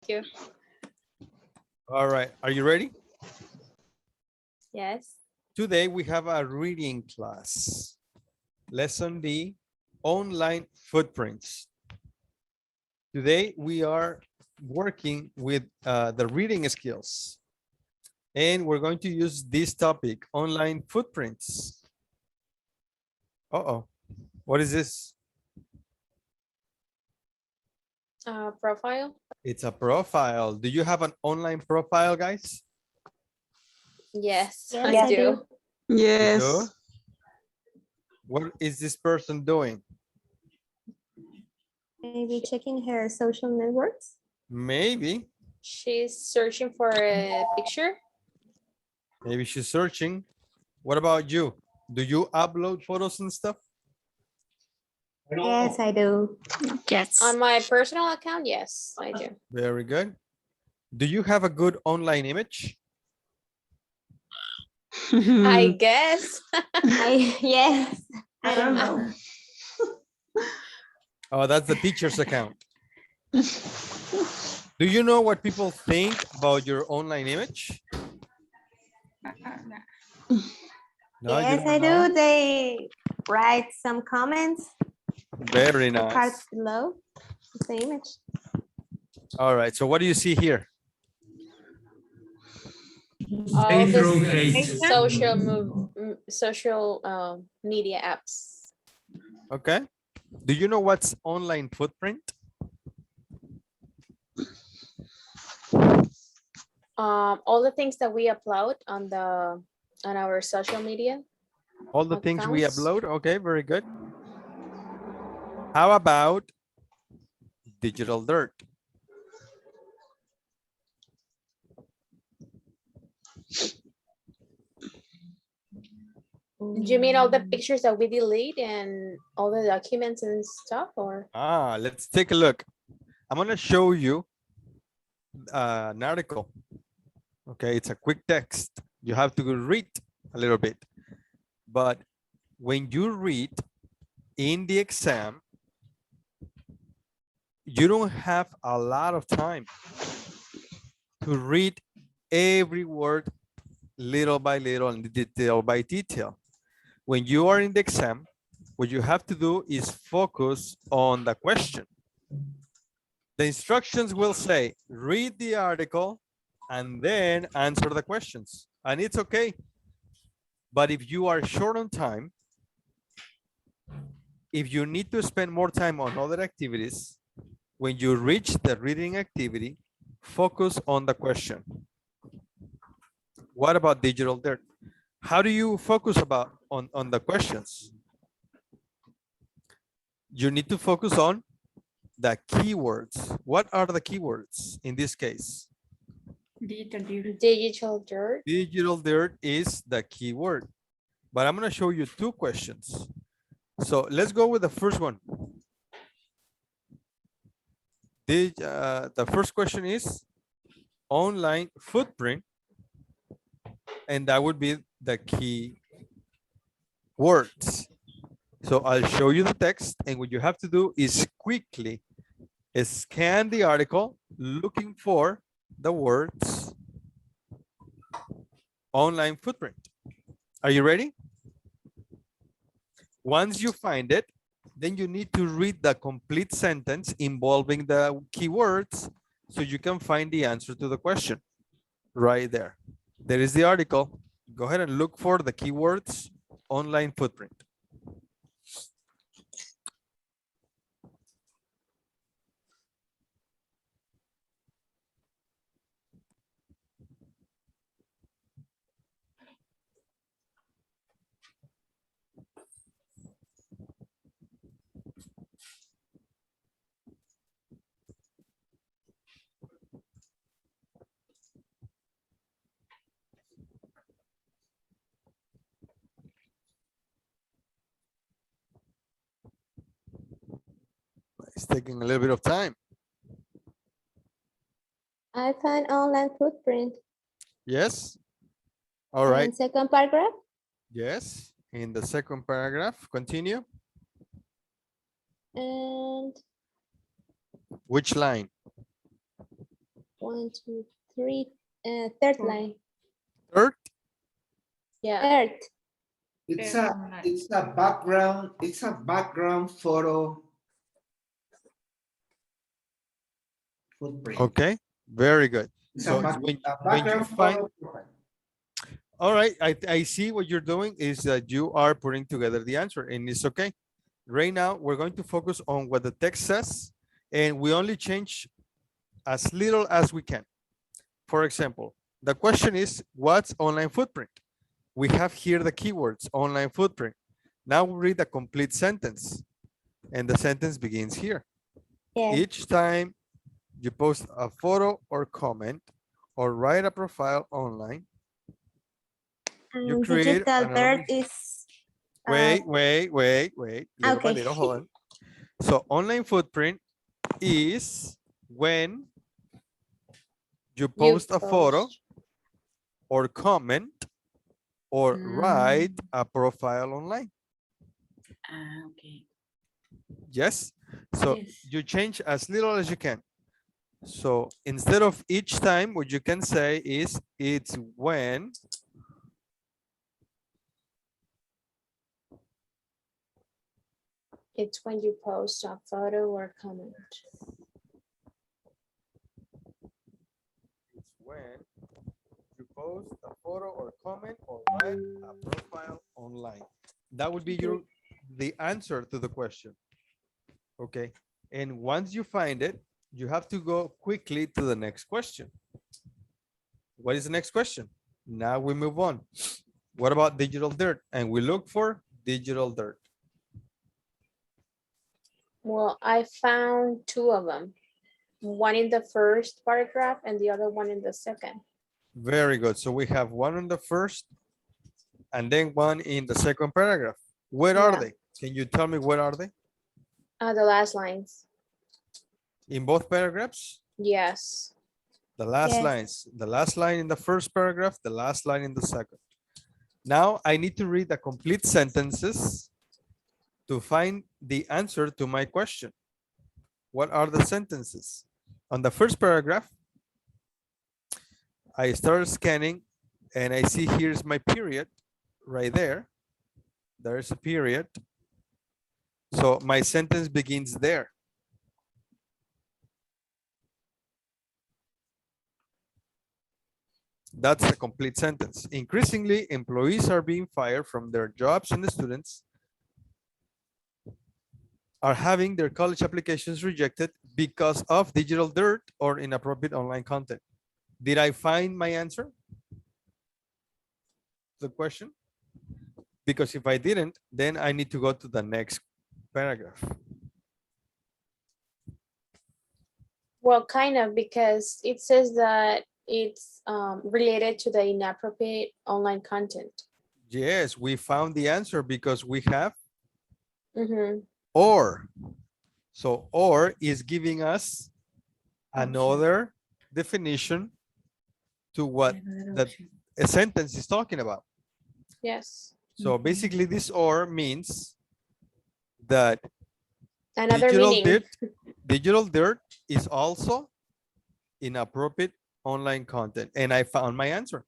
you. All right, are you ready? Yes. Today we have a reading class. Lesson B, online footprints. Today we are working with the reading skills. And we're going to use this topic, online footprints. Uh-oh, what is this? Profile. It's a profile. Do you have an online profile, guys? Yes, Yes, I I do. You Yes. do? What is this person doing? Maybe checking her social networks. Maybe She's searching for a picture. she's searching. What about you? Do you upload photos and stuff? Yes, I do. Yes. On my personal account, yes, I do. Very good. Do you have a good online image? I guess. Yes. I don't know. Oh, that's the teacher's account. Do you know what people think about your online image? No, you Yes, don't I know? do. They write some comments. Very The part nice. below the image. All right, so what do you see here? All the social media apps. Okay. Do you know what's online footprint? All the things that we upload on our social media. All the things we Accounts. upload? Okay, very good. How about digital dirt? Do you mean all the pictures that we delete and all the documents and stuff, or? Let's take a look. I'm going to show you an article. Okay, it's a quick text. You have to read a little bit. But when you read in the exam, you don't have a lot of time to read every word little by little and detail by detail. When you are in the exam, what you have to do is focus on the question. The instructions will say, read the article and then answer the questions. And it's okay. But if you are short on time, if you need to spend more time on other activities, when you reach the reading activity, focus on the question. What about digital dirt? How do you focus on the questions? You need to focus on the keywords. What are the keywords in this case? Digital dirt. Digital dirt is the keyword. But I'm going to show you two questions. So let's go with the first one. The first question is online footprint, and that would be the key words. So I'll show you the text, and what you have to do is quickly scan the article looking for the words online footprint. Are you ready? Once you find it, then you need to read the complete sentence involving the keywords so you can find the answer to the question right there. There is the article. Go ahead and look for the keywords online footprint. It's taking a little bit of time. I find online footprint. Yes. All right. And second paragraph. Yes. In the second paragraph, continue. And Which line? 1, 2, 3, third line. Third, Yeah. Third. It's a background photo footprint. okay, very good. It's So a when you background find, photo footprint. all right, I see what you're doing is that you are putting together the answer and it's okay. Right now, we're going to focus on what the text says and we only change as little as we can. For example, the question is, what's online footprint? We have here the keywords, online footprint. Now we read the complete sentence and the sentence begins here. Yes. Each time you post a photo or comment or write a profile online, you create Digital anonymous- dirt is. Wait. Little by Okay. little, hold on. So online footprint is when you post a photo or comment or write a profile online. Okay. Yes. So Yes. you change as little as you can. So instead of each time, what you can say is it's when It's when you post a photo or comment. it's when you post a photo or comment or write a profile online. That would be the answer to the question. Okay. And once you find it, you have to go quickly to the next question. What is the next question? Now we move on. What about digital dirt? And we look for digital dirt. Well, I found two of them. One in the first paragraph and the other one in the second. Very good. So we have one in the first and then one in the second paragraph. Where are Yeah. they? Can you tell me where are they? The last lines. In both paragraphs? Yes. The last Yes. lines, the last line in the first paragraph, the last line in the second. Now I need to read the complete sentences to find the answer to my question. What are the sentences? On the first paragraph, I started scanning and I see here's my period right there. There's a period. So my sentence begins there. That's a complete sentence. Increasingly, employees are being fired from their jobs and the students are having their college applications rejected because of digital dirt or inappropriate online content. Did I find my answer? The question? Because if I didn't, then I need to go to the next paragraph. Well, kind of, because it says that it's related to the inappropriate online content. Yes, we found the answer because we have Mm-hmm. or. So or is giving us another definition to what that a sentence is talking about. Yes. So basically this or means that Another meaning. digital dirt is also inappropriate online content. And I found my answer.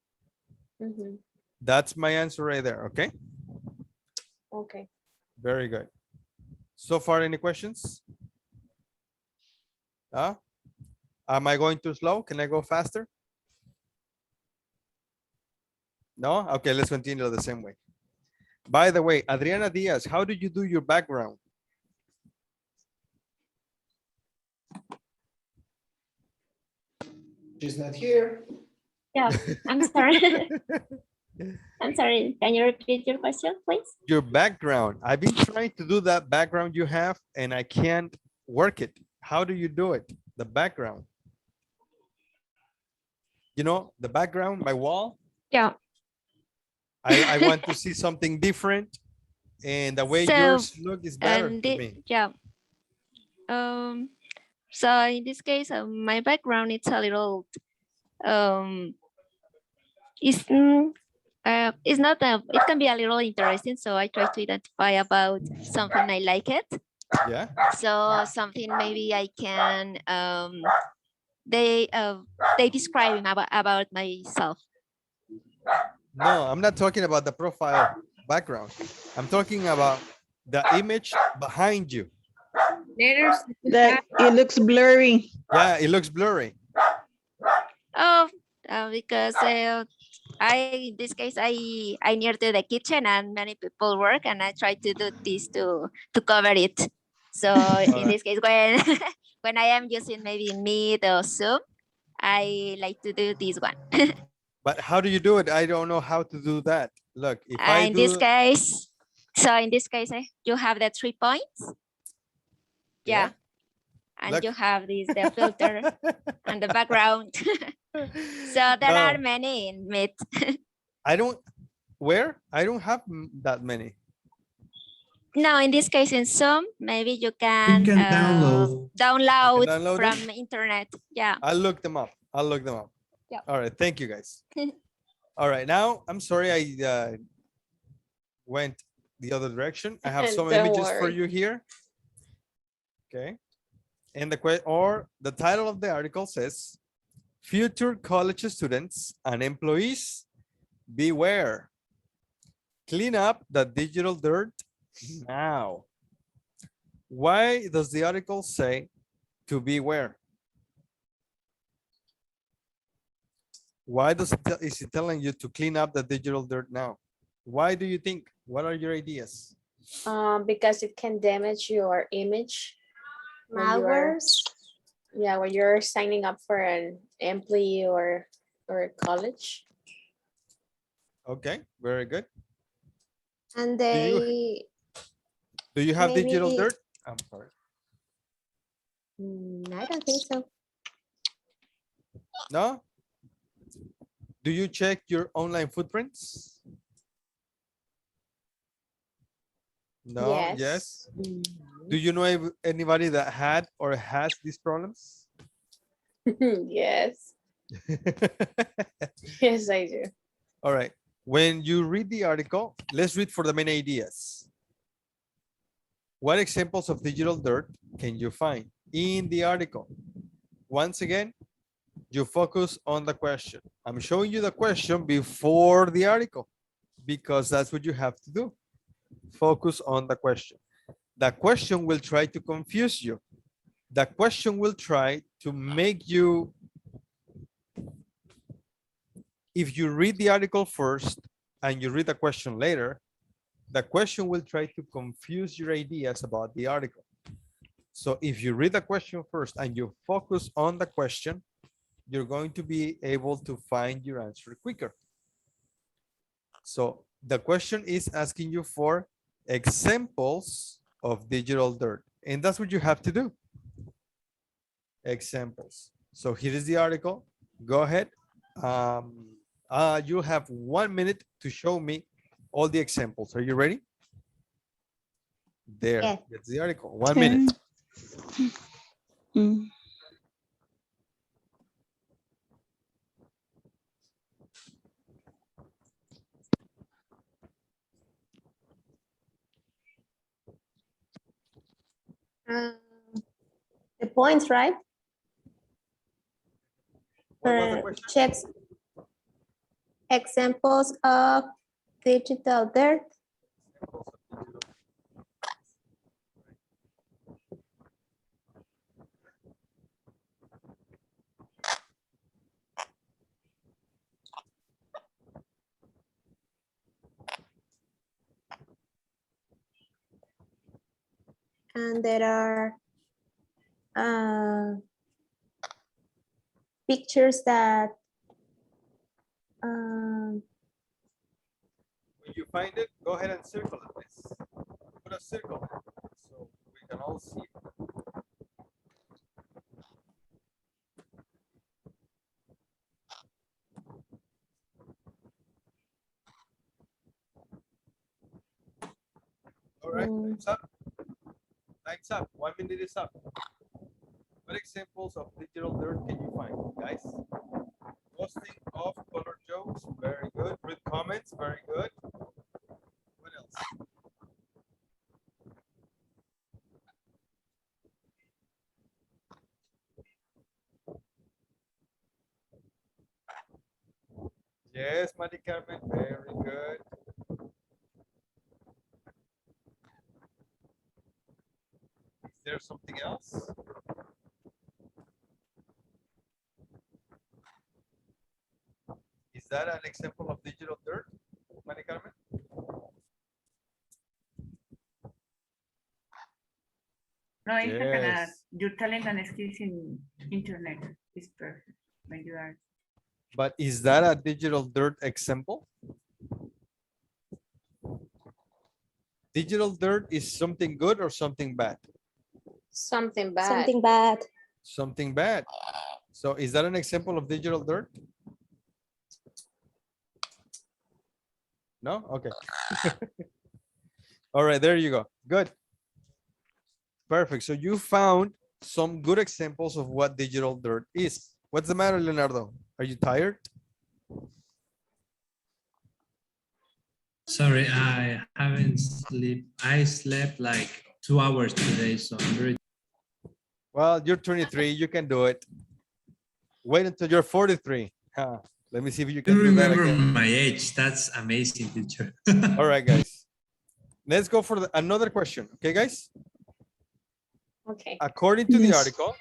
Mm-hmm. That's my answer right there. Okay. Okay. Very good. So far, any questions? Am I going too slow? Can I go faster? No? Okay, let's continue the same way. By the way, Adriana Diaz, how did you do your background? She's not here. Yeah, I'm sorry. I'm sorry. Can you repeat your question, please? Your background. I've been trying to do that background you have and I can't work it. How do you do it? The background. You know, the background, my wall. Yeah. I want to see something different. And the way So, yours look is better And to me. yeah. So in this case, my background is a little it's not it can be a little interesting, so I try to identify about something I like it. Yeah. So something maybe I can they describing about myself. No, I'm not talking about the profile background. I'm talking about the image behind you. Letters. That it looks blurry. Yeah, it looks blurry. Oh, because in this case I near to the kitchen and many people work and I try to do this to cover it. So in Alright. this case when when I am using maybe Meet or Zoom, I like to do this one. But how do you do it? I don't know how to do that. Look, if I In do, this case, so in this case, you have the 3 points. Yeah. And Look. you have this, the filter and the background. So there No, are many in Meet. I don't, where? I don't have that many. No, in this case in Zoom, maybe you can, can download. download download from them? internet. Yeah. I'll look them up. I'll look them up. Yeah. All right. Thank you guys. All right. Now, I'm sorry I went the other direction. I have some Don't images for worry. you here. Okay. And the title of the article says, future college students and employees, beware. Clean up the digital dirt now. Why does the article say to beware? Why is it telling you to clean up the digital dirt now? Why do you think? What are your ideas? Because it can damage your image. when you are- Malwares. Yeah, when you're signing up for an employee or a college. Okay, very good. And you- Do you have digital Maybe- dirt? I'm sorry. I don't think so. No? Do you check your online footprints? No, yes. Do you know anybody that had or has these problems? Yes. Yes, I do. All right. When you read the article, let's read for the main ideas. What examples of digital dirt can you find in the article? Once again, you focus on the question. I'm showing you the question before the article because that's what you have to do. Focus on the question. The question will try to confuse you. The question will try to make you, if you read the article first and you read the question later, the question will try to confuse your ideas about the article. So if you read the question first and you focus on the question, you're going to be able to find your answer quicker. So the question is asking you for examples of digital dirt, and that's what you have to do. Examples. So here is the article. Go ahead. You have 1 minute to show me all the examples. Are you ready? There. Yes. That's the article. 1 minute. Mm. The points, right? What was the question? Checks examples of digital dirt. And there are pictures that When you find it, go ahead and circle it, please. Put a circle so we can all see it. All right, time's up. Time's up. 1 minute is up. What examples of digital dirt can you find, guys? Posting of color jokes, very good. Read comments, very good. What else? Yes, Mari Carmen, very good. Is there something else? Is that an example of digital dirt, Mari Carmen? No, it's like Yes. your talent and skills in internet is perfect when you are. But is that a digital dirt example? Digital dirt is something good or something bad? Something bad. Something bad. Something bad. So is that an example of digital dirt? No? Okay. All right, there you go. Good. Perfect. So you found some good examples of what digital dirt is. What's the matter, Leonardo? Are you tired? Sorry, I haven't slept. I slept like 2 hours today, so I'm very. Well, you're 23. You can do it. Wait until you're 43. Huh. Let me see if you You can do that remember again. my age. That's amazing, teacher. All right, guys. Let's go for another question. Okay, guys? Okay. According to the Yes. article,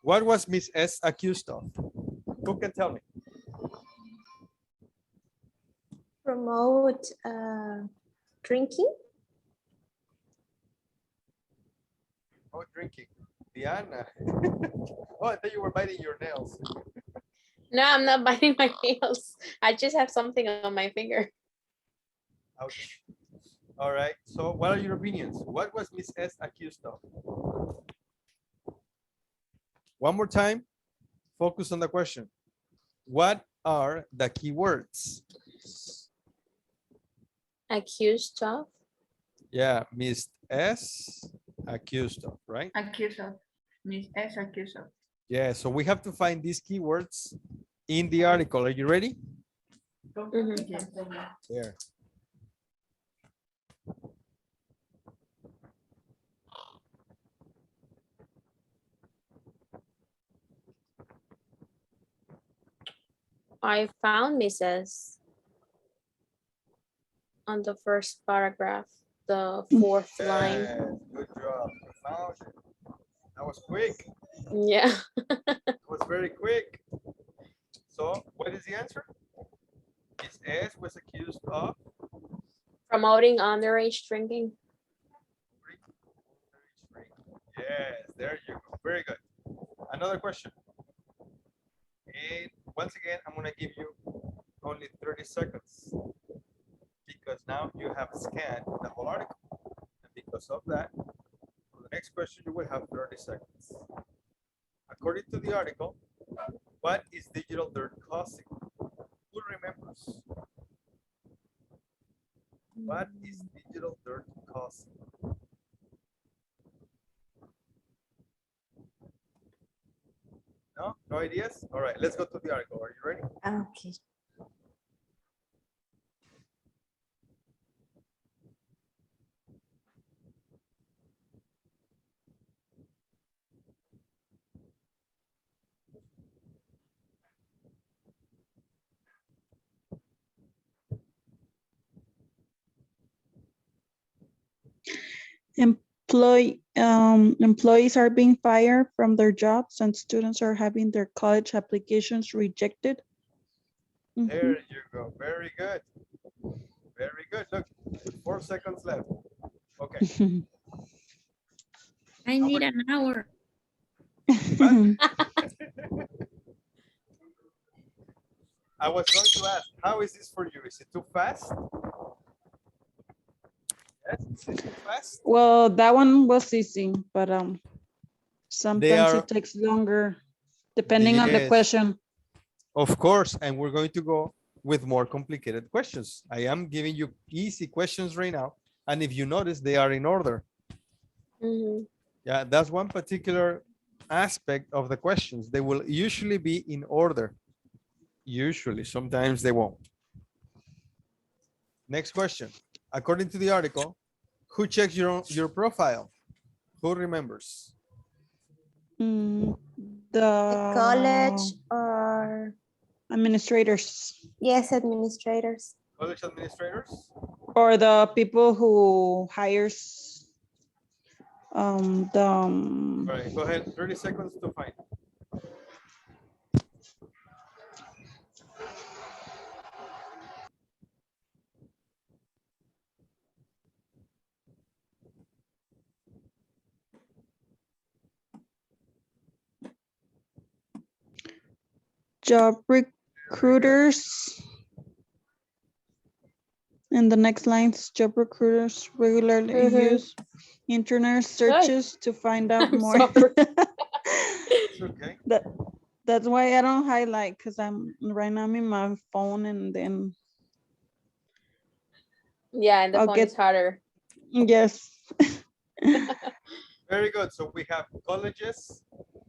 what was Miss S accused of? Who can tell me? Promote drinking. Oh, drinking. Diana. Oh, I thought you were biting your nails. No, I'm not biting my nails. I just have something on my finger. Ouch. All right. So what are your opinions? What was Miss S accused of? One more time. Focus on the question. What are the key words? Accused of. Yeah, Miss S accused of, right? Accused of. Miss S accused of. Yeah, so we have to find these keywords in the article. Are you ready? Yes. There. I found Mrs. on the first paragraph, the fourth line. Yes, good job. You found it. That was quick. Yeah. It was very quick. So what is the answer? Miss S was accused of Promoting underage drinking. Yes, there you go. Very good. Another question. And once again, I'm going to give you only 30 seconds because now you have scanned the whole article. And because of that, for the next question, you will have 30 seconds. According to the article, what is digital dirt causing? Who remembers? What is digital dirt causing? No? No ideas? All right, let's go to the article. Are you ready? Okay. Employees are being fired from their jobs and students are having their college applications rejected. Mhm. There you go. Very good. Very good. Look, 4 seconds left. Okay. I need an hour. I was going to ask, how is this for you? Is it too fast? Yes, is it too fast? Well, that one was easy, but sometimes are- it takes longer depending on the Yes. question. Of course, and we're going to go with more complicated questions. I am giving you easy questions right now. And if you notice, they are in order. Mhm. Yeah, that's one particular aspect of the questions. They will usually be in order. Usually, sometimes they won't. Next question. According to the article, who checks your profile? Who remembers? The The college or Administrators. Yes, administrators. College administrators? Or the people who hires All right, go ahead. 30 seconds to find. job recruiters. And the next lines, job recruiters regularly use internet searches to find out I'm more. sorry. It's okay. That's why I don't highlight, because I'm right now I'm in my phone, and then Yeah, and the I'll phone get- is harder. yes. Very good. So we have colleges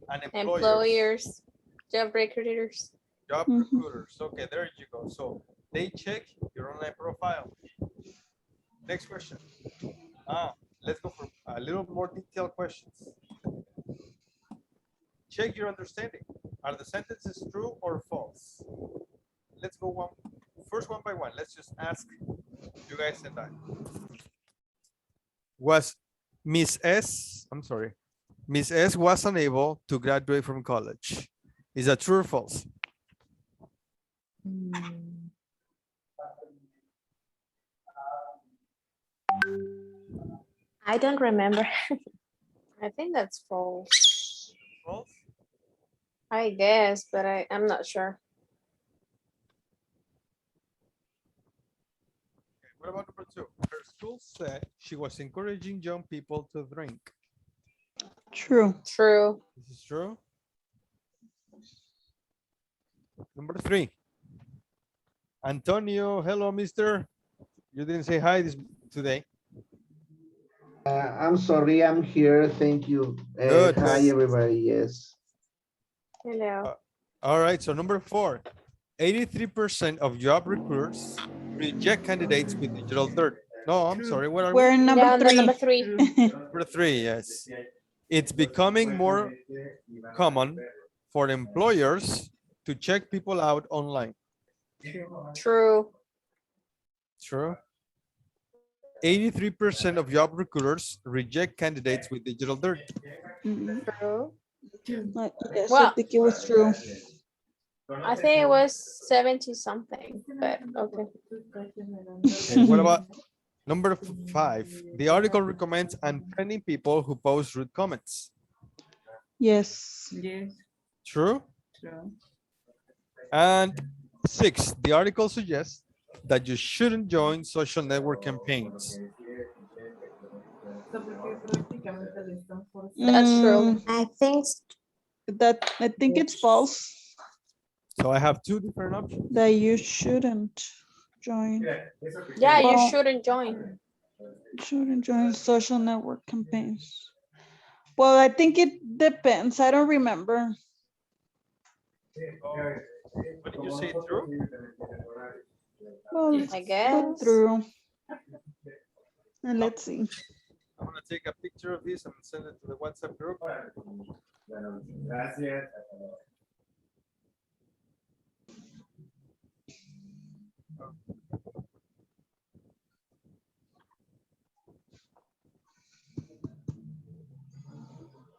and employers. Employers, job recruiters. Job Mhm. recruiters. Okay, there you go. So they check your online profile. Next question. Let's go for a little more detailed questions. Check your understanding. Are the sentences true or false? Let's go first one by one. Let's just ask you guys and I. Was Miss S was unable to graduate from college. Is that true or false? I don't remember. I think that's false. False? I guess, but I'm not sure. Okay, what about number two? Her school said she was encouraging young people to drink. True. True. This is true. Number three. Antonio, hello, mister. You didn't say hi today. I'm sorry, I'm here. Thank you. Good, Hi, good. everybody. Yes. Hello. All right, so number four. 83% of job recruiters reject candidates with digital dirt. No, I'm sorry. What are we? We're in number Yeah, three. number three. Number three, yes. It's becoming more common for employers to check people out online. True. True. 83% of job recruiters reject candidates with digital dirt. Mhm. True. Yes, I Well, think it was true. I think it was 70 something, but okay. Okay, what about number five? The article recommends unfriending people who post rude comments. Yes. Yes, True. true. And six, the article suggests that you shouldn't join social network campaigns. So, porque prácticamente le están That's true. I think I think it's false, So I have two different options. that you shouldn't join. Yeah, you Well- shouldn't join. Shouldn't join social network campaigns. Well, I think it depends. I don't remember. What did you say, true? Well, let's I put guess. through. And let's see. I'm gonna take a picture of this and send it to the WhatsApp group.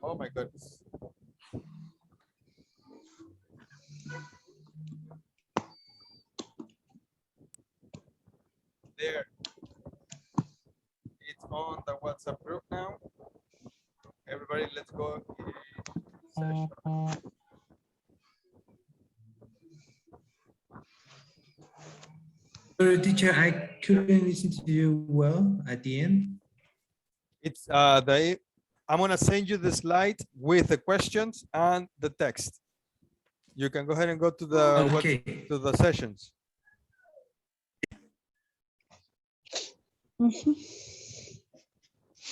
Oh my goodness. There. It's on the WhatsApp group now. Everybody, let's go. Session. Sorry, teacher, I couldn't listen to you well at the end. It's I'm gonna send you the slide with the questions and the text. You can go ahead and go to the Okay. to the sessions. Mhm.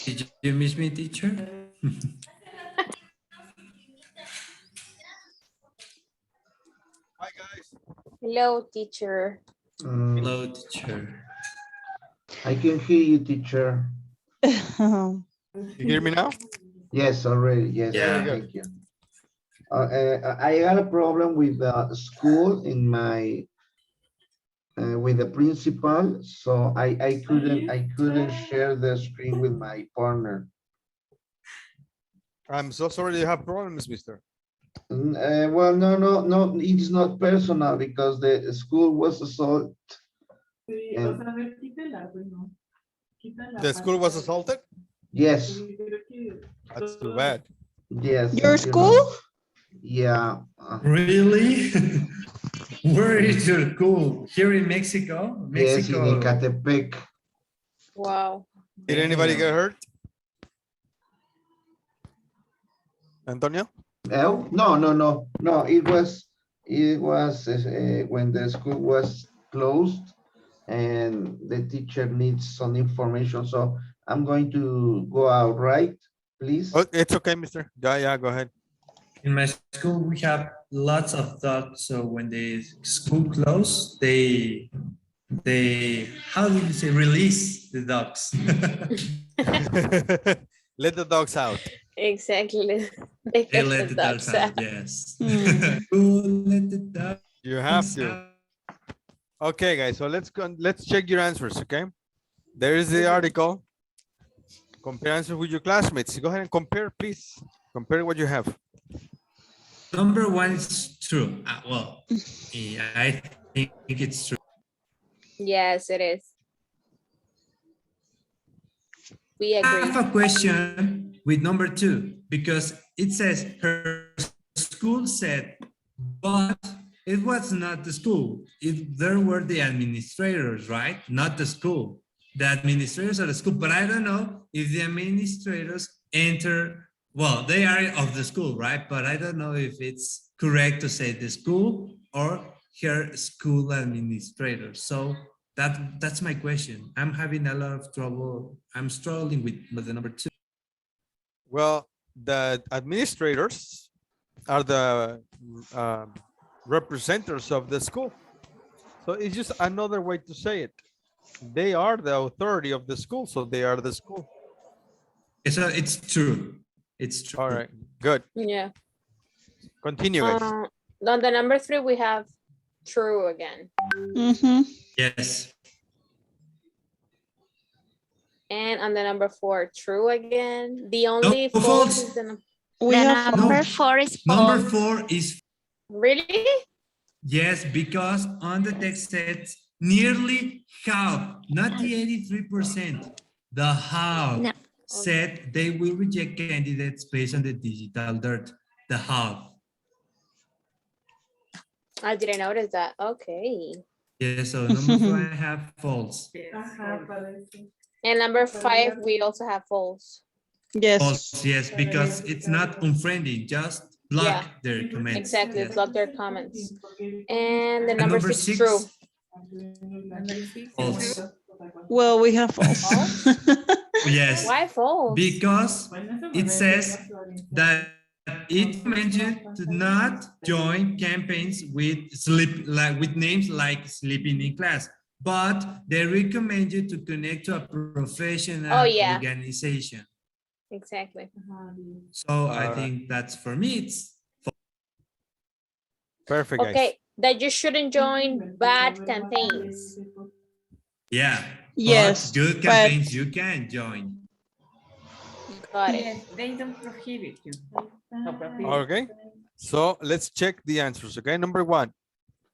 Did you miss me, teacher? Hi guys. Hello, teacher. Hello, teacher. I can hear you, teacher. You hear me now? Yes, already. Yes, Yeah. thank you. I had a problem with the school in my with the principal, so I couldn't share the screen with my partner. I'm so sorry you have problems, mister. Well, no, it's not personal because the school was assault. Sí, And- o sea, a ver, quítala, pues no. Quítala The school was para- assaulted? Yes, Sí, creo que That's too todo- bad. yes. Your you school? know. Yeah. Really? Where is your school? Here in Mexico? Yes, in Mexico. Ecatepec. Wow. Did anybody Damn. get hurt? Antonio? Oh, no. It was when the school was closed and the teacher needs some information. So I'm going to go out, right? Please. Oh, it's okay, mister. Yeah, go ahead. In my school, we have lots of dogs. So when the school closed, they how do you say, release the dogs? Let the dogs out. Exactly. They let the dogs out. Yes. Ooh, let the dogs You have to. out. Okay, guys. So let's go. Let's check your answers. Okay. There is the article. Compare answers with your classmates. Go ahead and compare, please. Compare what you have. Number one is true. Well, yeah, I think it's true. Yes, it is. We I agree. have a question with number two, because it says her school said, but it was not the school. There were the administrators, right? Not the school. The administrators of the school, but I don't know if the administrators enter, well, they are of the school, right? But I don't know if it's correct to say the school or her school administrator. So that's my question. I'm having a lot of trouble. I'm struggling with the number two. Well, the administrators are the representatives of the school. So it's just another way to say it. They are the authority of the school, so they are the school. So it's true. It's true. All right, good. Yeah. Continue, guys. On the number 3, we have true again. Yes. And on the number 4, true again. The only No, false false. is the We The have number No. 4 is Number false. 4 is really? yes, because on the text says nearly half, not the 83%, the half No. said they will reject candidates based on the digital dirt, the half. I didn't notice that. Okay. Yeah, so number 4 I have false. Ajá, parece. And number 5, we also have false. yes. False, yes, because it's not unfriendly, just block Yeah. their comments. Exactly, Yes. block their comments. And the And number number 6, true. False. Well, we have false. Yes, Why false? because it says that it recommends you to not join campaigns with with names like sleeping in class, but they recommend you to connect to a professional Oh, yeah. organization. Exactly. So I Alright. think that's, for me, it's Perfect, guys. Okay, that you shouldn't join bad campaigns. yeah. Yes, But good but- campaigns you can join. Got it. Yes, they don't prohibit you. Okay, so let's check the answers. Okay, number 1,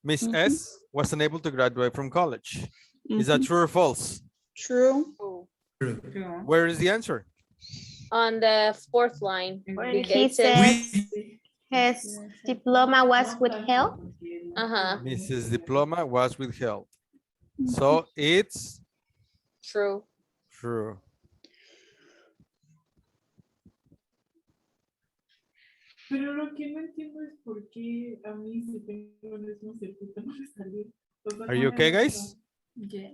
Miss S was unable to graduate from college. Is that true or false? True. True. True. Where is the answer? On the 4th line. Where because he it says, says his diploma was withheld. uh-huh, Mrs. Diploma was withheld. So it's true. true. Pero lo que no entiendo es por qué a mí si tengo el mismo circuito no me salió. O sea, Are no you me okay, gusta. guys? Yeah.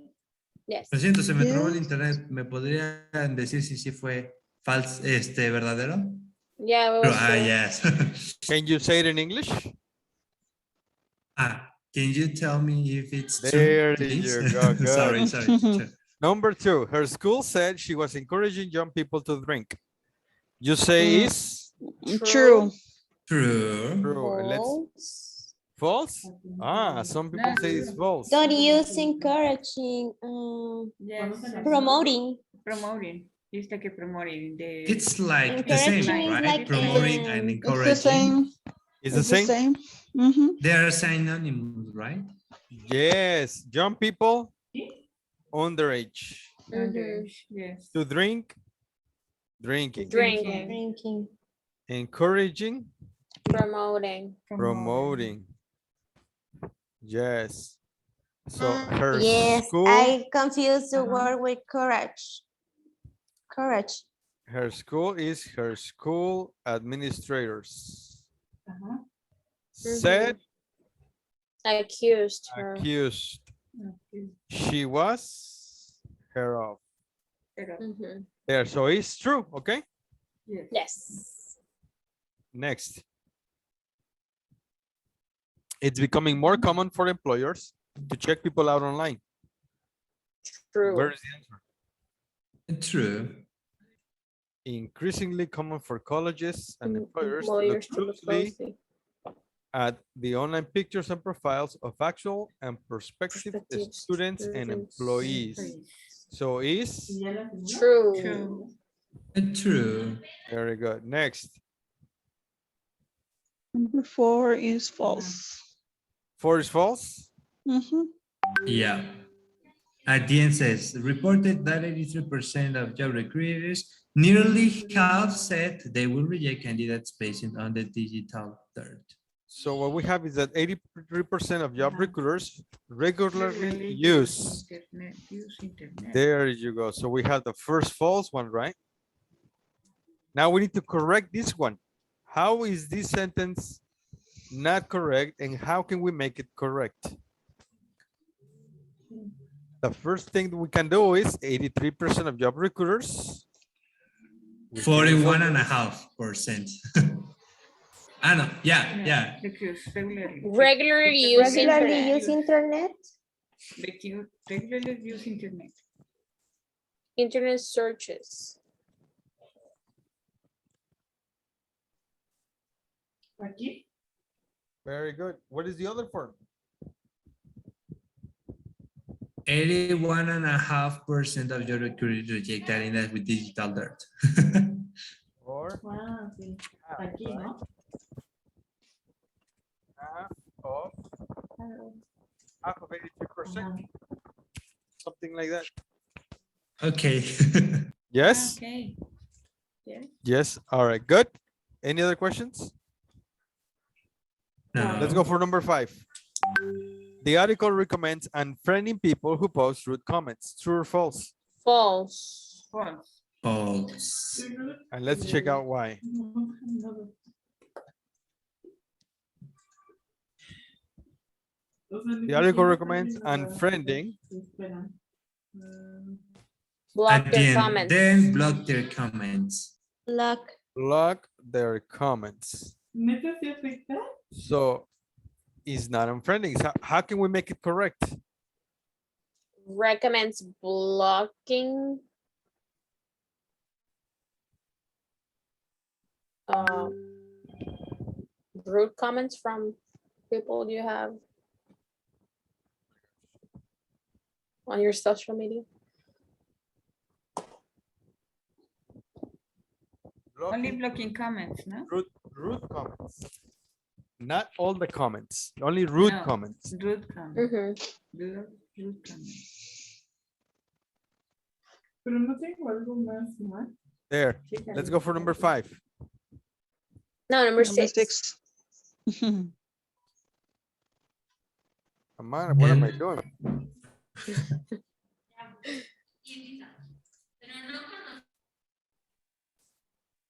Yes. Lo siento, se me trabó el Yes. internet. ¿Me podrían decir si sí fue falso, verdadero? Yeah, we True. were Ah, true. yes. Can you say it in English? Can you tell me if it's There true, please? you go, good. sorry. Teacher. Number 2, her school said she was encouraging young people to drink. You say Mm. is True. True. True. Let's False. false. Ah, some people say it's false. Don't use encouraging, Yes. promoting. Promoting. It's like a promoting. It's like the same, Encouraging is right? like, Promoting and It's the encouraging. same. It's the It's the same. same. Mhm. They are synonymous, right? Yes, young people, Sí. underage. Underage, yes. To drink, drinking. Drinking, Drinking. Encouraging, promoting. promoting. Yes. So her Yes, school, I confused the word with courage. Courage. her school is her school administrators. Ajá. Said, Accused her. accused. Okay. She was her of. Pero, Mhm. There, so it's true, okay? yes. Yes. Next. It's becoming more common for employers to check people out online. True. Where is the answer? True. Increasingly common for colleges and employers to look Employers to look closely closely. at the online pictures and profiles of actual and prospective Prospective students and students. employees. So is ¿Y ya la segunda? True. True. True. very good. Next, Number 4 is false. 4 is false. Mhm. Yeah. At the end says, reported that 83% of job recruiters, nearly half said they will reject candidates based on the digital dirt. So what we have is that 83% of job recruiters regularly Regularly use. use internet. There you go. So we have the first false one, right? Now we need to correct this one. How is this sentence not correct and how can we make it correct? The first thing that we can do is 83% of job recruiters. We can 41.5%. I know. Yeah. Recuse regularly. Regularly use Regularly internet. use internet. Regularly use internet. Internet searches. Aquí. Very good. What is the other form? 81.5% of your recruiters reject candidates with digital dirt. Or Ah, sí. half, Aquí, right? ¿no? Half of 83%, something like that. Okay. Yes. Okay. Yes. All right. Good. Any other questions? No. Let's go for number 5. The article recommends unfriending people who post rude comments. True or false? False. False. False. And let's check out why. The article recommends unfriending. Block At the their end, comments. then block their comments. Block their comments. ¿Neta se afecta? So it's not unfriending. So how can we make it correct? Recommends blocking. Rude comments from people you have on your social media. Only blocking comments, no? Rude comments. Not all the comments, only rude No. comments. Rude comments. Rude comments. Pero no tengo algo más mal. There. Let's go for number 5. No, number Number 6. 6. Come on, what am I doing?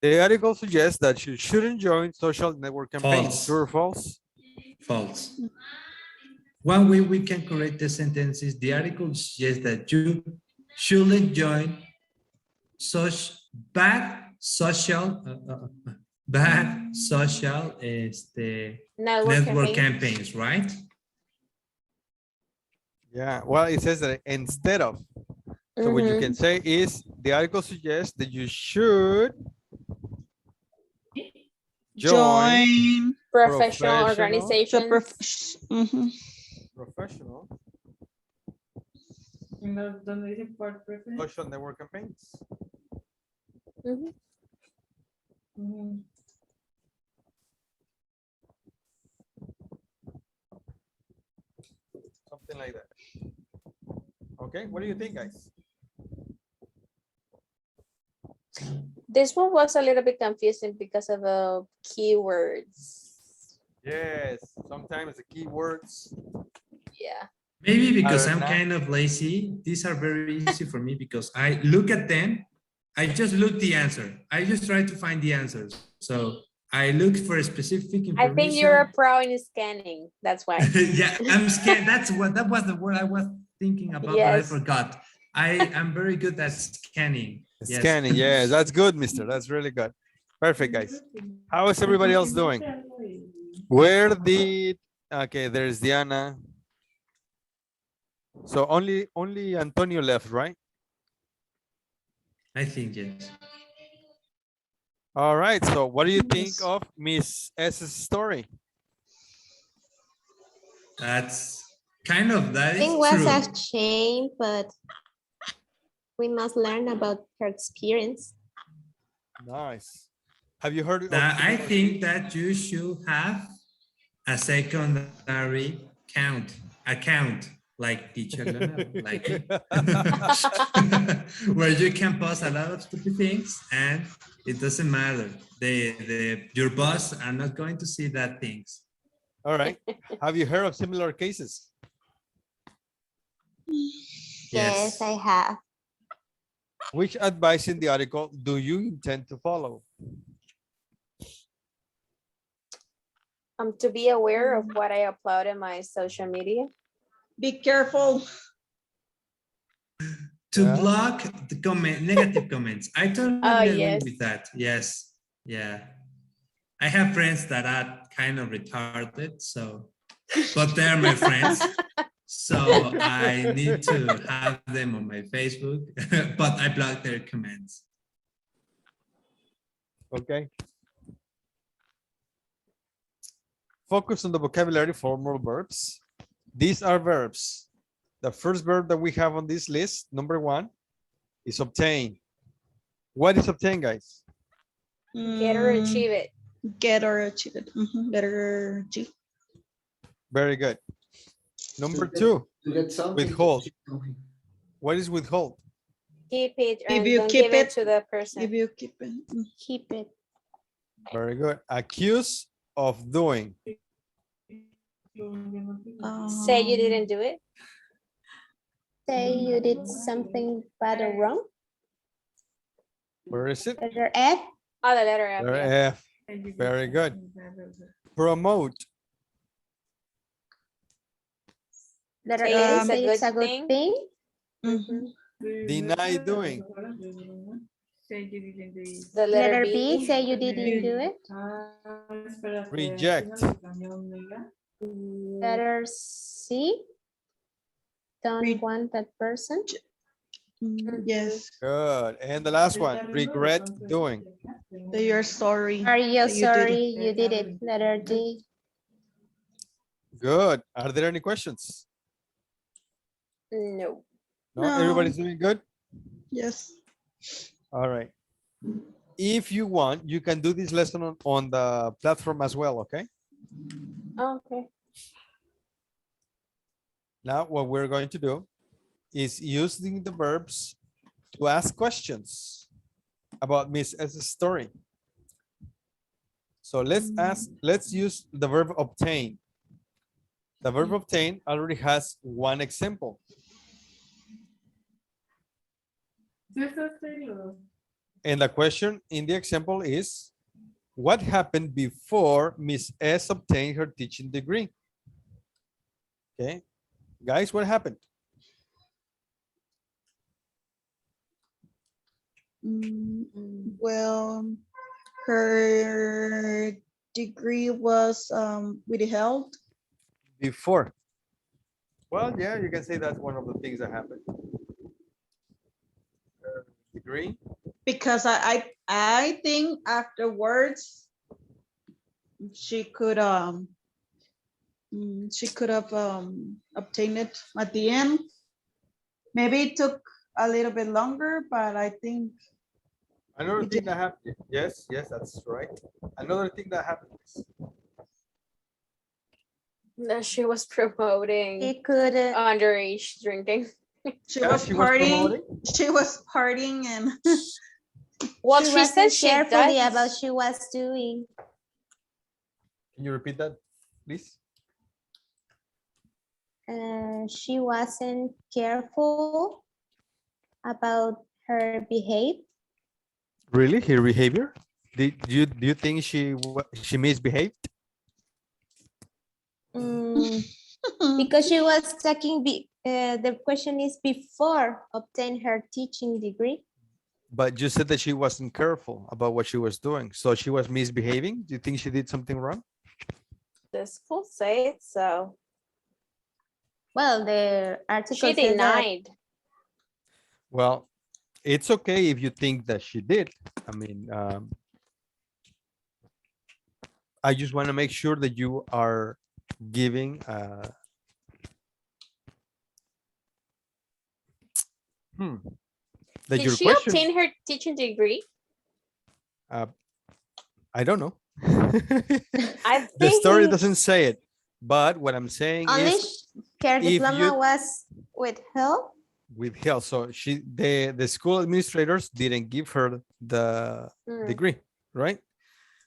The article suggests that you shouldn't join social network campaigns. False. True or false? False. One way we can correct the sentence is the article suggests that you shouldn't join such bad social network campaigns, right? Yeah, well, it says that instead of. So what you can say is the article suggests that you should Join. Professional Professional. So organizations. Professional Donde dice por preference. social network campaigns. Mhm. Mm, Something like that. Okay, what do you think, guys? This one was a little bit confusing because of the keywords. Yes, sometimes the keywords Yeah. Maybe because are I'm not- kind of lazy, these are very easy for me because I look at them, I just look the answer. I just try to find the answers. So I look for a specific information. I think you're a pro in scanning. That's why. Yeah, I'm scared. That was the word I was thinking about, but I Yes. forgot. I am very good at scanning. Yes. scanning. Yeah, that's good, mister. That's really good. Perfect, guys. How is everybody else doing? Where did, okay, there's Diana. So only Antonio left, right? I think yes. All right, so what do you think Yes. of Miss S's story? That's kind of, that I is think was true. a shame, but we must learn about her experience. Nice. Have you heard of That I similar think case? that you should have a secondary account like teacher Leonardo, like me. Where you can post a lot of stupid things and it doesn't matter. Your boss are not going to see that things. All right. Have you heard of similar cases? Yes, I have. Which advice in the article do you intend to follow? To be aware of what I upload in my social media. Be careful. To Yeah. block the negative comments. I totally Oh, agree yes. with that. Yes. Yeah. I have friends that are kind of retarded, so, but they're my friends. So I need to have them on my Facebook, but I block their comments. Okay. Focus on the vocabulary formal verbs. These are verbs. The first verb that we have on this list, number 1, is obtain. What is obtain, guys? Get or achieve it. Get or achieve it. Get or achieve. Very good. Number To 2, get something. withhold. What is withhold? Keep it If and you don't keep give it it, to the person. If you keep it. Keep it. Very good. Accuse of doing. Say you didn't do it. Say you did something bad or wrong. Where is it? Letter F. Oh, the letter F. Letter Yeah. F. Very good. Promote. Letter Say A. it's a Say it's a good good thing. thing. Deny doing. The Letter B. Say you didn't do it. Reject. Letter C. Don't want that person. Yes. Good. And the last one, regret doing. That you're sorry. Are you that you did sorry it. you did it? Letter D. Good. Are there any questions? No. No, No. everybody's doing good? Yes. All right. If you want, you can do this lesson on the platform as well, okay? Okay. Now, what we're going to do is using the verbs to ask questions about Miss S's story. So let's use the verb obtain. The verb obtain already has one example. And the question in the example is, what happened before Miss S obtained her teaching degree? Okay, guys, what happened? Well, her degree was withheld. Before. Well, yeah, you can say that's one of the things that happened. Her degree. Because I think afterwards she could have obtained it at the end. Maybe it took a little bit longer, but I think Another it thing did. that happened, yes, that's right. Another thing that happened is That she was promoting He could. underage drinking. She yeah, was she was partying. promoting. She was partying and Well, she she said wasn't she carefully does. about she was doing. Can you repeat that, please? She wasn't careful about her behavior. Really, her behavior? Do you think she misbehaved? Because she was taking, the question is before obtain her teaching degree. But you said that she wasn't careful about what she was doing, so she was misbehaving. Do you think she did something wrong? The school said so. Well, the article She says that. denied. Well, it's okay if you think that she did. I mean, I just want to make sure that you are giving that Did your she question, obtain her teaching degree? I don't know. I The story think doesn't say it, but what I'm saying Only is her if diploma you was withheld. with help. So the school administrators didn't give her the degree, right?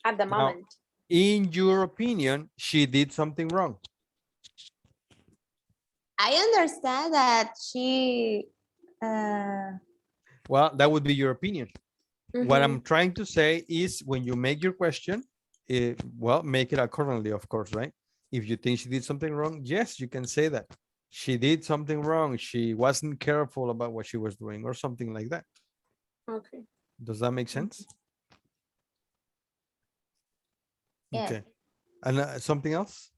at the Now, moment. in your opinion, she did something wrong. I understand that she. Well, that would be your opinion. What Mhm. I'm trying to say is when you make your question, well, make it accordingly, of course, right? If you think she did something wrong, yes, you can say that. She did something wrong. She wasn't careful about what she was doing or something like that. Okay. Does that make sense? Yeah. Okay. And something else?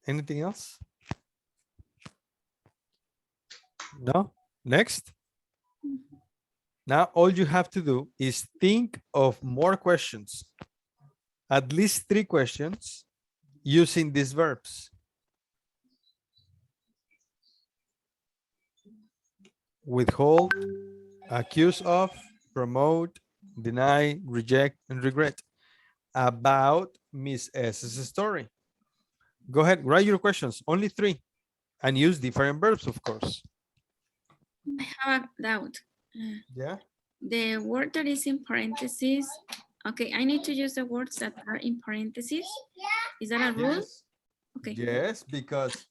Anything else? No? Next. Now, all you have to do is think of more questions, at least 3 questions using these verbs. Withhold, accuse of, promote, deny, reject, and regret about Miss S's story. Go ahead, write your questions, only 3, and use different verbs, of course. I have a doubt. Yeah. The word that is in parentheses. Okay, I need to use the words that are in parentheses. Is that a rule? Yes. Okay. Yes, because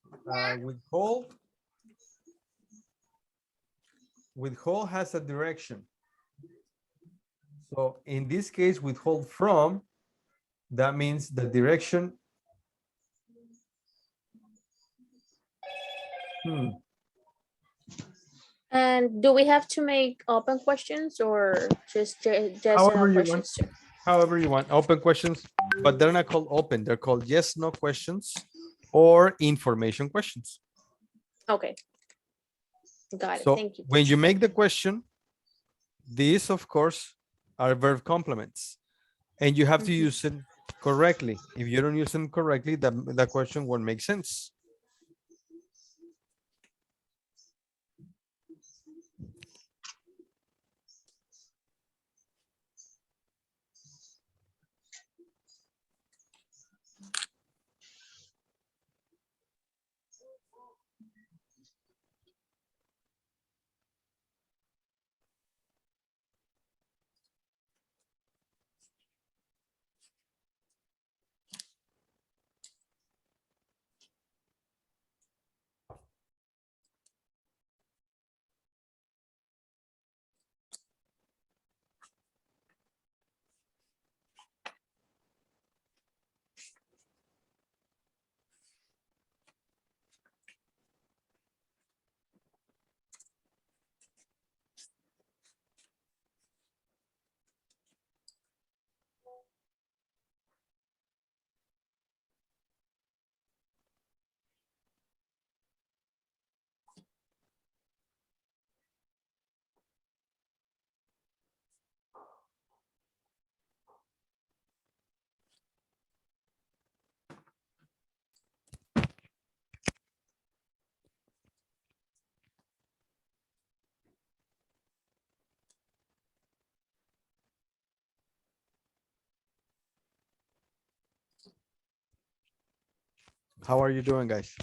withhold has a direction. So in this case, withhold from, that means the direction. And do we have to make open questions or just However general you want. questions too? However you want, open questions, but they're not called open. They're called yes, no questions or information questions. Okay. Got it. So Thank you. when you make the question, these, of course, are verb complements, and you have to use them correctly. If you don't use them correctly, the question won't make sense. How are you doing, guys?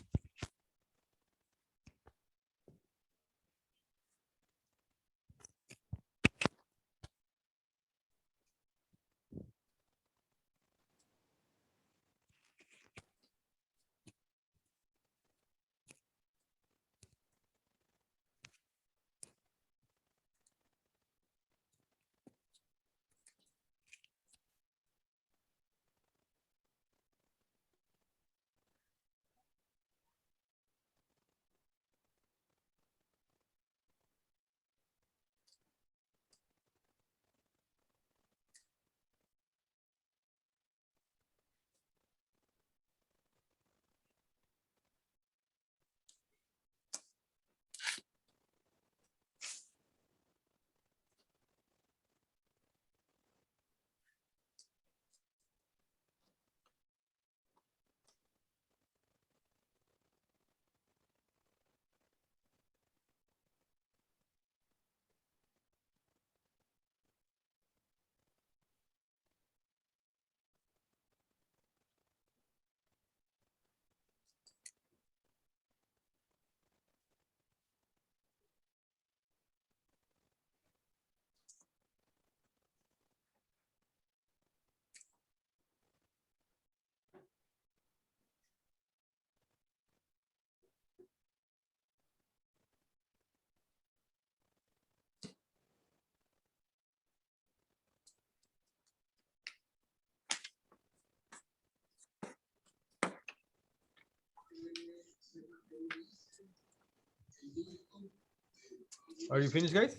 Are you finished, guys?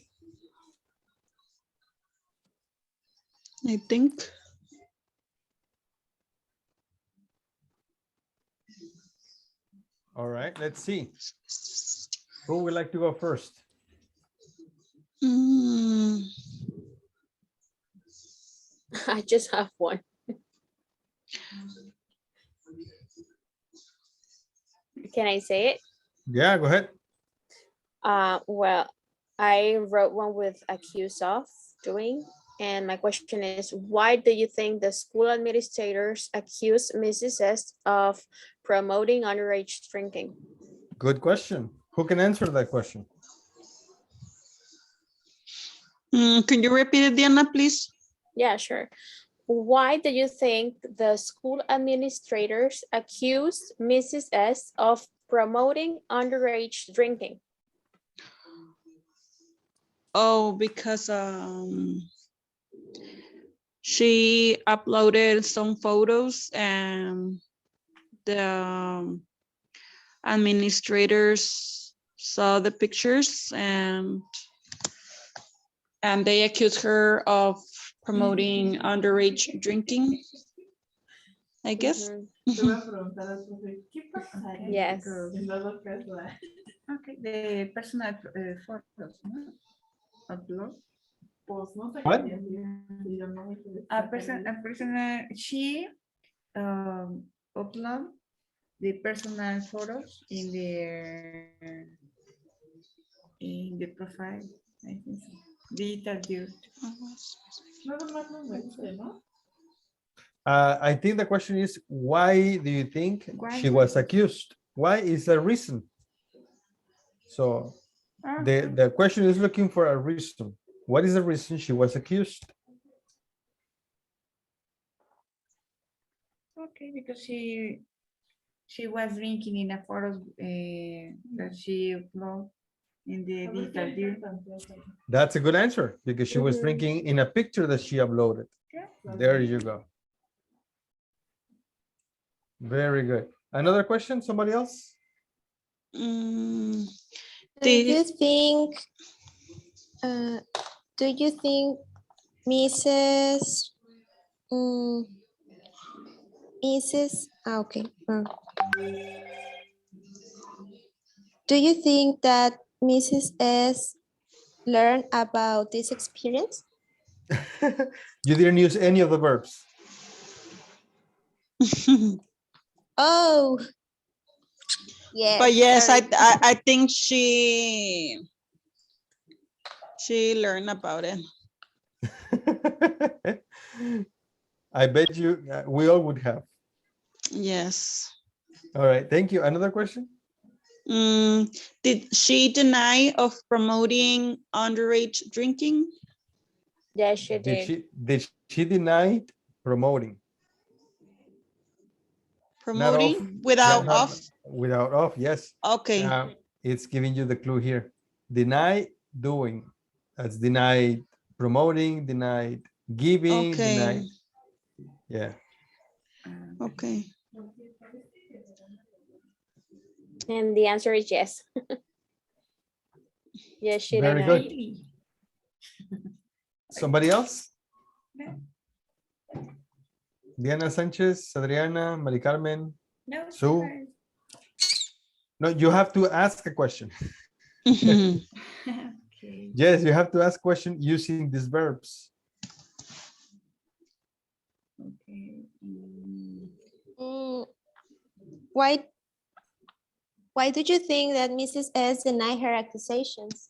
I think. All right, let's see. Who would like to go first? I just have one. Can I say it? Yeah, go ahead. Well, I wrote one with accused of doing, and my question is, why do you think the school administrators accuse Mrs. S of promoting underage drinking? Good question. Who can answer that question? Can you repeat it, Diana, please? Yeah, sure. Why do you think the school administrators accused Mrs. S of promoting underage drinking? Oh, because she uploaded some photos and the administrators saw the pictures and they accused her of promoting underage drinking, I guess. Te voy a preguntar al profe, ¿qué pasaría? Yes. En dado caso, Okay, the personal photos, no? Upload. pues no sé What? qué yo no me quedé. A personal, she upload the personal photos in the profile. I think so. Digital dude. Nada más no me dice, ¿no? I think the question is, why do you think Why? she was accused? Why is the reason? So the question is looking for a reason. What is the reason she was accused? Okay, because she was drinking in a photo that she uploaded in the digital dude. That's a good answer because she was drinking in a picture that she uploaded. Yeah. There you go. Very good. Another question, somebody else? Do you think Mrs. Okay. Do you think that Mrs. S learned about this experience? You didn't use any of the verbs. Oh, yes. But yes, sorry. I think she learned about it. I bet you we all would have. Yes. All right, thank you. Another question? Did she deny of promoting underage drinking? Yes, she did. Did she deny promoting? Not off. Promoting without Not off? without off, yes. Okay. It's giving you the clue here. Deny doing. That's denied promoting, denied giving, Okay. denied. Yeah. Okay. And the answer is yes. Yes, she Very denied. good. Somebody else? Diana Sanchez, Adriana, Mari Carmen, No, Sue. sorry. No, you have to ask a question. Okay. Yes, you have to ask question using these verbs. Okay. Why did you think that Mrs. S denied her accusations?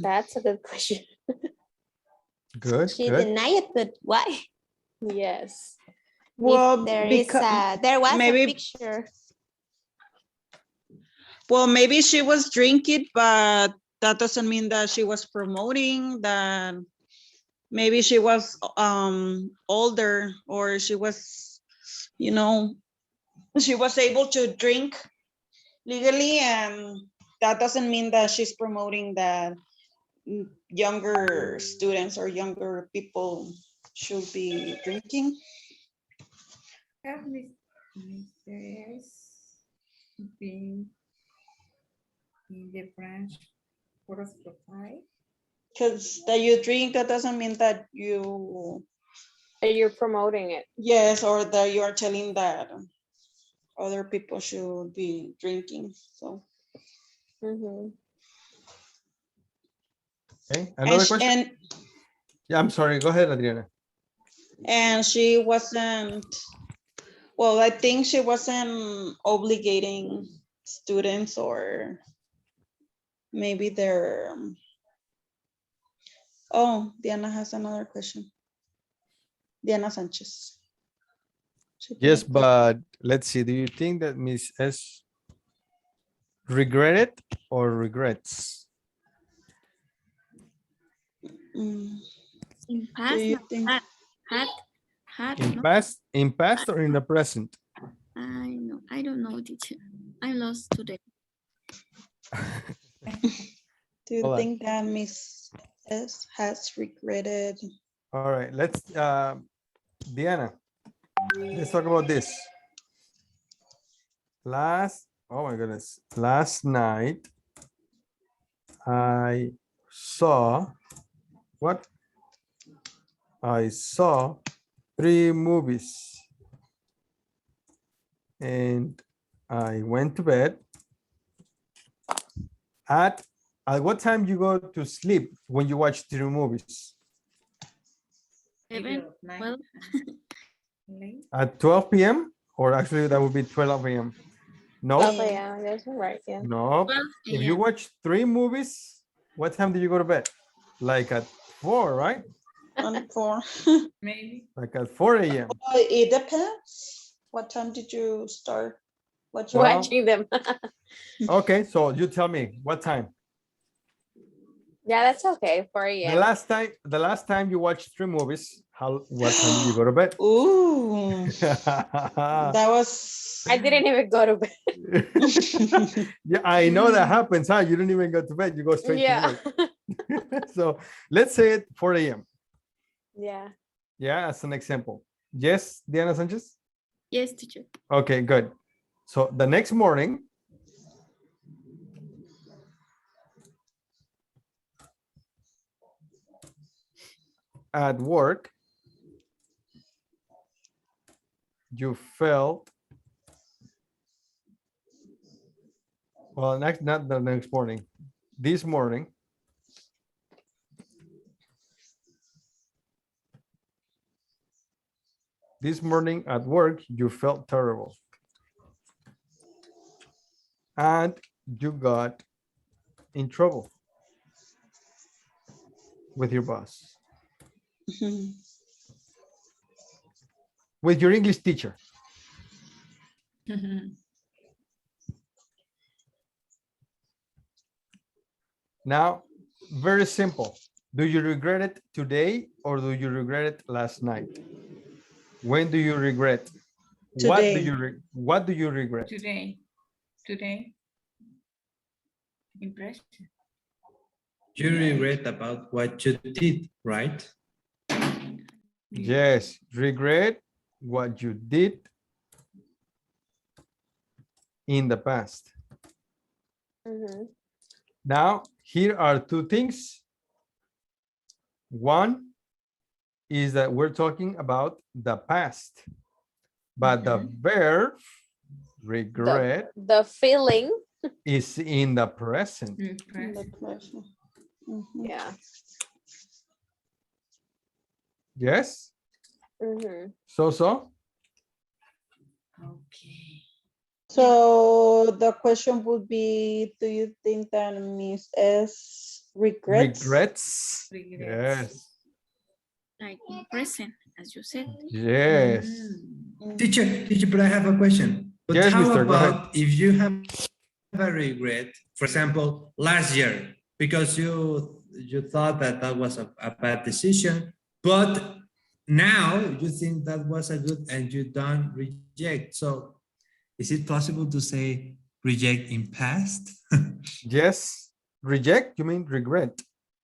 That's a good question. Good, She good. denied it, but why? Yes. Well, There because there was maybe, a picture. well, maybe she was drinking, but that doesn't mean that she was promoting that. Maybe she was older, or she was, you know, she was able to drink legally, and that doesn't mean that she's promoting that younger students or younger people should be drinking. Have Mrs. been in the branch for a profile? Because that you drink, that doesn't mean that you, You're promoting it. yes, or that you are telling that other people should be drinking. So, Mhm. Okay, another question? Yeah, I'm sorry. Go ahead, Adriana. And she wasn't, well, I think she wasn't obligating students, or maybe they're, oh, Diana has another question. Diana Sanchez. Yes, but let's see. Do you think that Miss S regretted or regrets? In past, you no, think? had, In no? past or in the present? I don't know, teacher. I lost today. Do you Hold on. think that Miss S has regretted? All right, let's, Diana, let's talk about this. Oh my goodness, last night I saw, what? I saw 3 movies and I went to bed at what time you go to sleep when you watch 3 movies? 7, 12. At 12 p.m. or actually that would be 12 a.m. No. 12 a.m. That's right. Yeah. No. If you watch 3 movies, what time do you go to bed? Like at 4, right? On 4. Maybe. Like at 4 a.m. It depends. What time did you start watching? Watching them. Okay, so you tell me what time. Yeah, that's okay. 4 a.m. The last time you watched 3 movies, what time did you go to bed? Ooh. That was. I didn't even go to bed. Yeah, I know that happens, huh? You didn't even go to bed, you go straight to work. So let's say it 4 a.m. Yeah. Yeah, as an example. Yes, Diana Sanchez? Yes, teacher. Okay, good. So the next morning, at work, you felt, well, not the next morning, this morning, at work, you felt terrible. And you got in trouble. with your boss? With your English teacher? Now, very simple. Do you regret it today or do you regret it last night? When do you regret? Today. What do you regret? Today. Today. Impression. You regret about what you did, right? Yes, regret what you did in the past. Now, here are two things. One is that we're talking about the past, but the verb regret the feeling is in the present. Yeah. Yes? So? Okay. So the question would be, do you think that Miss S regrets? Yes. Like in present, as you said. Yes. Teacher, but I have a question. But Yes, how mister, go ahead. about if you have a regret, for example, last year, because you thought that was a bad decision, but now you think that was a good and you don't reject. So is it possible to say reject in past? Yes. Reject, you mean regret?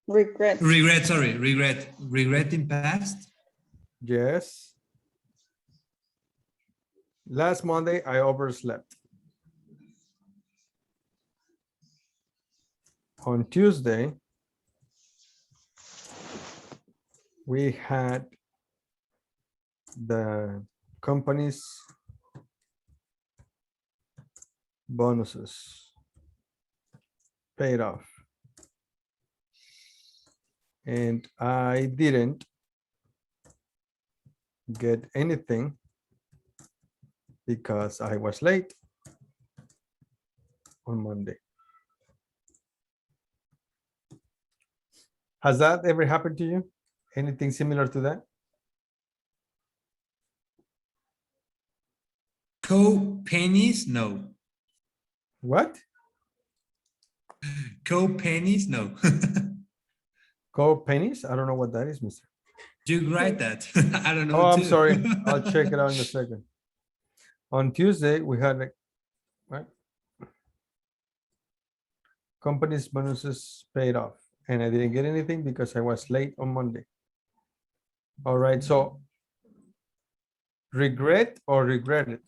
Regret. Regret, sorry, regret. Regret in past? Yes. Last Monday, I overslept. On Tuesday, we had the company's bonuses paid off. And I didn't get anything because I was late on Monday. Has that ever happened to you? Anything similar to that? Co-pennies? No. What? Co-pennies? No. Co-pennies? I don't know what that is, mister. You write that. I don't know. Oh, I'm too. sorry. I'll check it out in a second. On Tuesday, we had like, right? Company's bonuses paid off. And I didn't get anything because I was late on Monday. All right, so regret or regretted?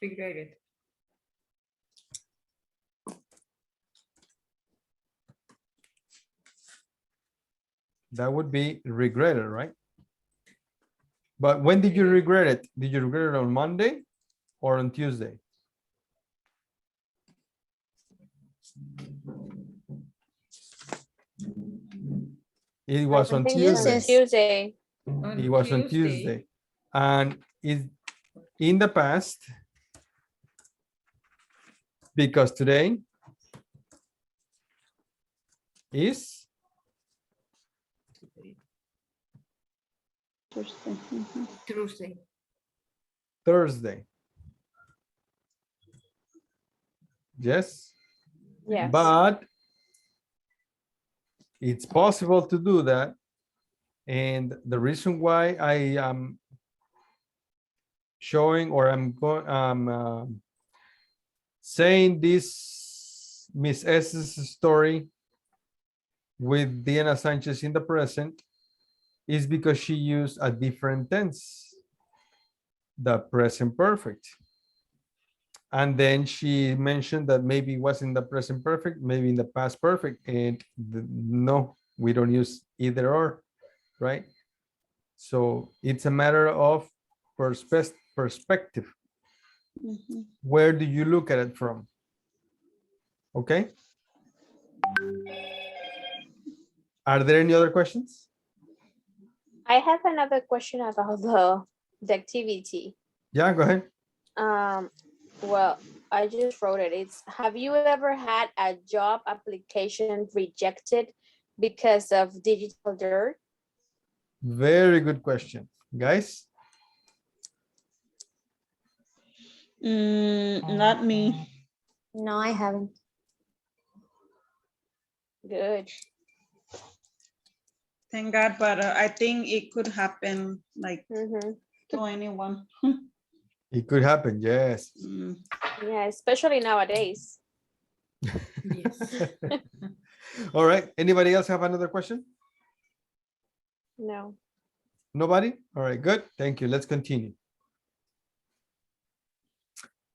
Regretted. That would be regretted, right? But when did you regret it? Did you regret it on Monday or on Tuesday? It was on Tuesday. Tuesday. It was on Tuesday. And it in the past, because today is Tuesday. Thursday. Yes? Yes. But it's possible to do that. And the reason why I am showing or I'm going saying this Miss S's story with Diana Sanchez in the present is because she used a different tense, the present perfect. And then she mentioned that maybe it was in the present perfect, maybe in the past perfect, and no, we don't use either or, right? So it's a matter of perspective. Where do you look at it from? Okay. Are there any other questions? I have another question about the activity. Yeah, go ahead. Well, I just wrote it. It's, have you ever had a job application rejected because of digital dirt? Very good question. Guys? Not me. No, I haven't. Good. Thank God, but I think it could happen like Mhm. to anyone. It could happen, yes. Yeah, especially nowadays. Yes. All right. Anybody else have another question? No. Nobody? All right, good. Thank you. Let's continue.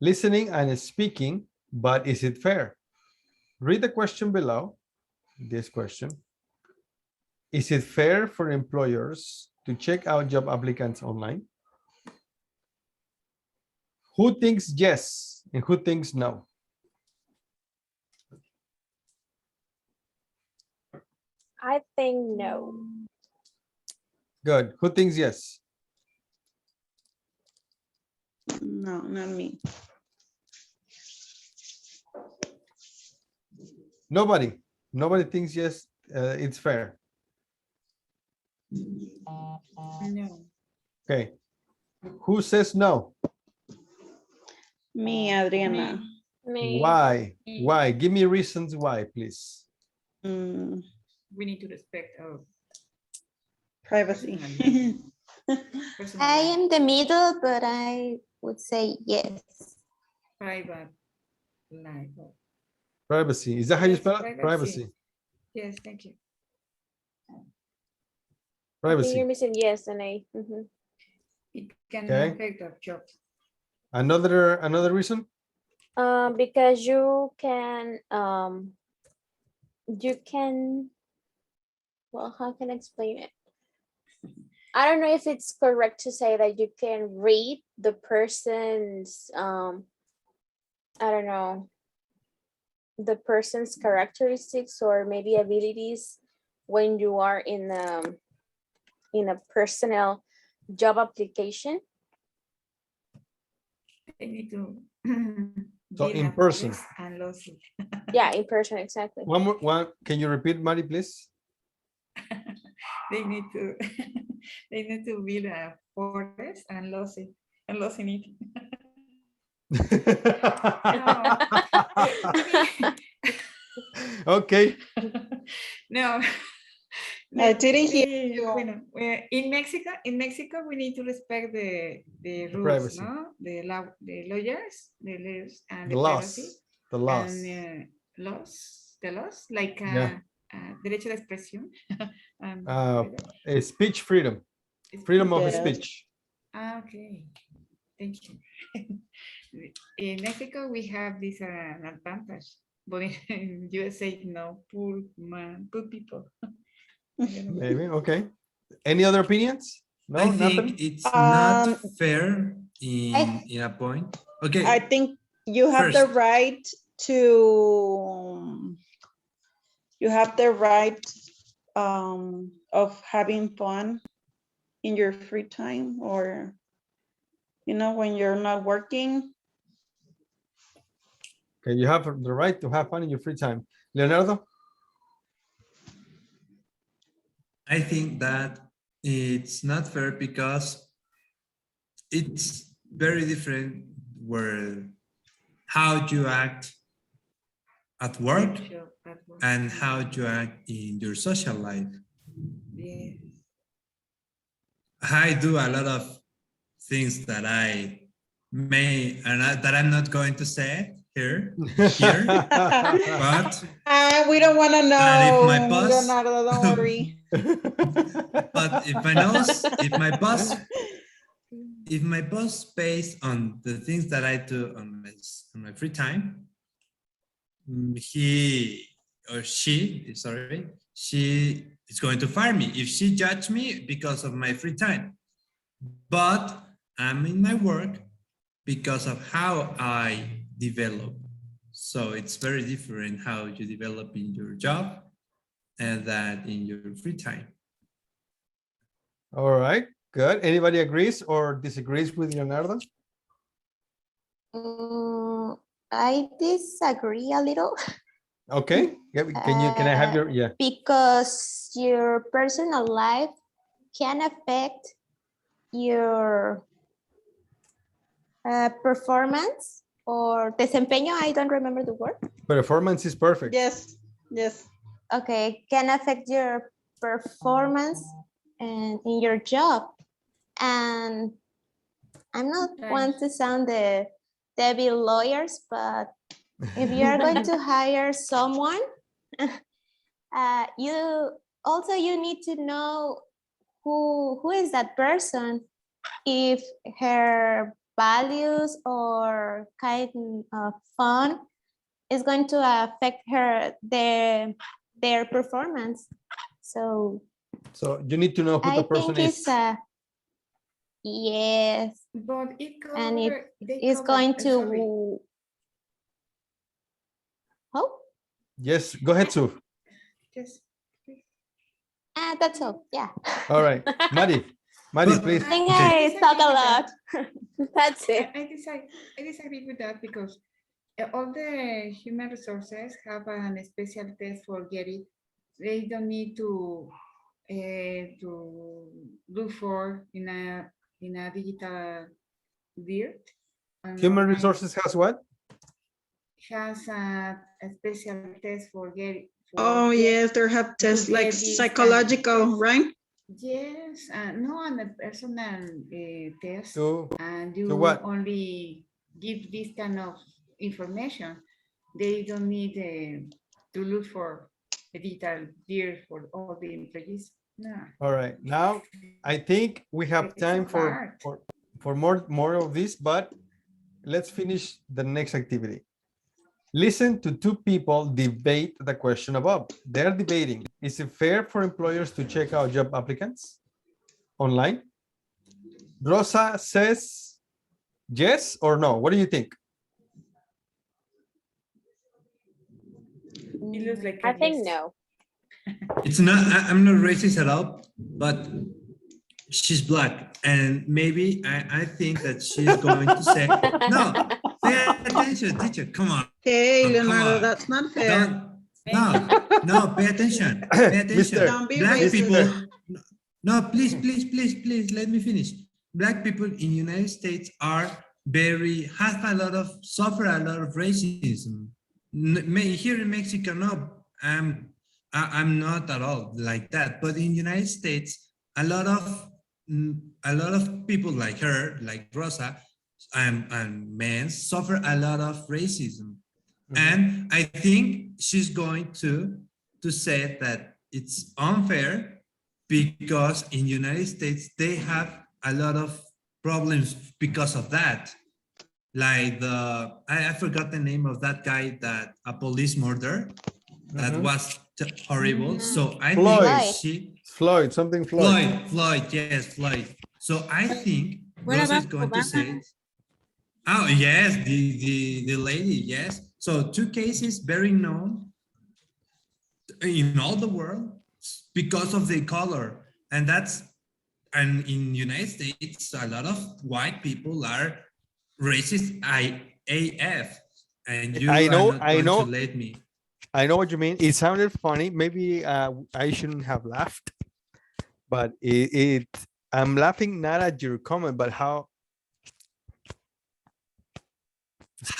Listening and speaking, but is it fair? Read the question below. This question. Is it fair for employers to check out job applicants online? Who thinks yes and who thinks no? I think no. Good. Who thinks yes? No, not me. Nobody. Nobody thinks yes, it's fair. No. Okay. Who says no? Me, Adriana. Me. Why? Why? Give me reasons why, please. We need to respect our Privacy. personal I life, am the middle, but I would say yes. private life. Privacy. Is that how you Yes, spell it? privacy. Privacy. Yes, thank you. I think Privacy. you're missing yes and a. Mhm. It can Okay. affect our job. Another reason? Because you can, well, how can I explain it? I don't know if it's correct to say that you can read the person's, I don't know, the person's characteristics or maybe abilities when you are in a personal job application. I need to So build in a person. forest and lawsuit. Yeah, in person, exactly. One more one. Can you repeat, Mari, please? They need to they need to build a forest and lawsuit it. Okay. No. I didn't hear you. Bueno, in Mexico, we need to respect the rules, privacy. no? The lawyers, and The the laws. privacy. The laws. And the laws, like Yeah. derecho de expresión. Speech freedom. Freedom of Yes. speech. Okay, thank you. In Mexico, we have this advantage, but in USA, no, poor people. Maybe. Okay. Any other opinions? No, I nothing? think it's not Um, fair in a point. Okay. I think you have the First. right to of having fun in your free time, or when you're not working. Okay, you have the right to have fun in your free time. Leonardo? I think that it's not fair because it's very different where how you act at work and how you act in your social life. Yes. I do a lot of things that I may that I'm not going to say here, but We don't want to know. and if my boss, Leonardo, don't worry. but if my boss pays on the things that I do on my free time, he or she is going to fire me if she judge me because of my free time. But I'm in my work because of how I develop. So it's very different how you develop in your job and that in your free time. All right, good. Anybody agrees or disagrees with Leonardo? I disagree a little. Okay. Can I have your, yeah. Because your personal life can affect your performance or desempeño. I don't remember the word. Performance is perfect. Yes, yes. Okay, can affect your performance and in your job. And I'm not want to sound the devil lawyers, but if you are going to hire someone, you need to know who is that person, if her values or kind of fun is going to affect their performance. So you need to know who the I person think is. it's yes, But it cover, and it they is cover, going sorry. to Yes, go ahead, Sue. Just that's all. Yeah. All right. Maddie, please. I think I talk a lot. That's it. I disagree with that because all the human resources have a special test for get it. They don't need to look for in a digital dirt. Human resources has what? Has a special test for get it. Oh, yes, there have tests like psychological, right? Yes, no, and a personal test, To and you what? only give this kind of information. They don't need to look for a digital deal for all the employees. No. All right. Now, I think we have It's time so for more of this, but let's finish the next activity. Listen to two people debate the question above. They're debating, is it fair for employers to check out job applicants online? Rosa says yes or no. What do you think? It looks like I think no. It's not, I'm not racist at all, but she's black. And maybe I think that she's going to say, no, pay attention, teacher, come on. Hey, Come Leonardo, on. that's not fair. No, pay attention. Pay attention. Don't be Black racist. people, no, please, let me finish. Black people in United States have a lot of, suffer a lot of racism. Here in Mexico, no, I'm not at all like that. But in United States, a lot of people like her, like Rosa, and men suffer a lot of racism. And I think she's going to say that it's unfair because in United States, they have a lot of problems because of that. Like I forgot the name of that guy that a police murder that was horrible. So I think Floyd, something Floyd. Floyd, yes, Floyd. So I think What Rosa is about going to Obama? say, oh yes, the lady, yes. So two cases very known in all the world because of the color, and in United States, a lot of white people are racist AF, and you are not going to let me. I know what you mean. It sounded funny. Maybe I shouldn't have laughed, but I'm laughing not at your comment, but how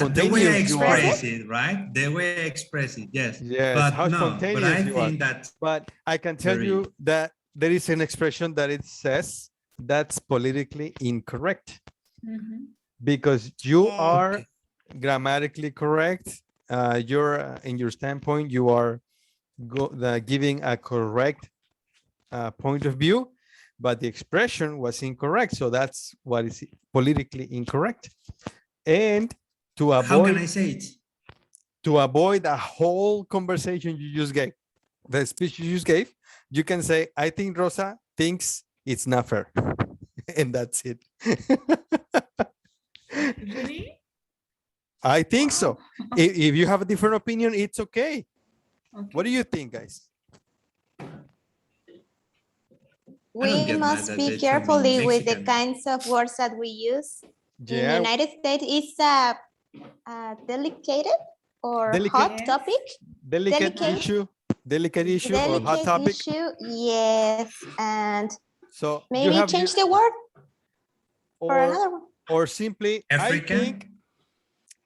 The way I spontaneous you are. express it, right? The way I express it, yes. Yes, but how no, spontaneous but I you are. think that. But I can tell you that there is an expression that it says that's politically incorrect because you are grammatically correct. You're in your standpoint, you are giving a correct point of view, but the expression was incorrect. So that's what is politically incorrect. And to avoid, how can I say it? To avoid a whole conversation you just gave, the speech you just gave, you can say, I think Rosa thinks it's not fair. And that's it. Really? I think so. If you have a different opinion, it's okay. What do you think, guys? We must be carefully with the kinds of words that we use. In the United States, it's a delicate or Delicate. hot Yes. topic. Delicate Delicate. issue or hot topic. Issue, yes, and So you maybe have change the word for or another one. or simply African? I think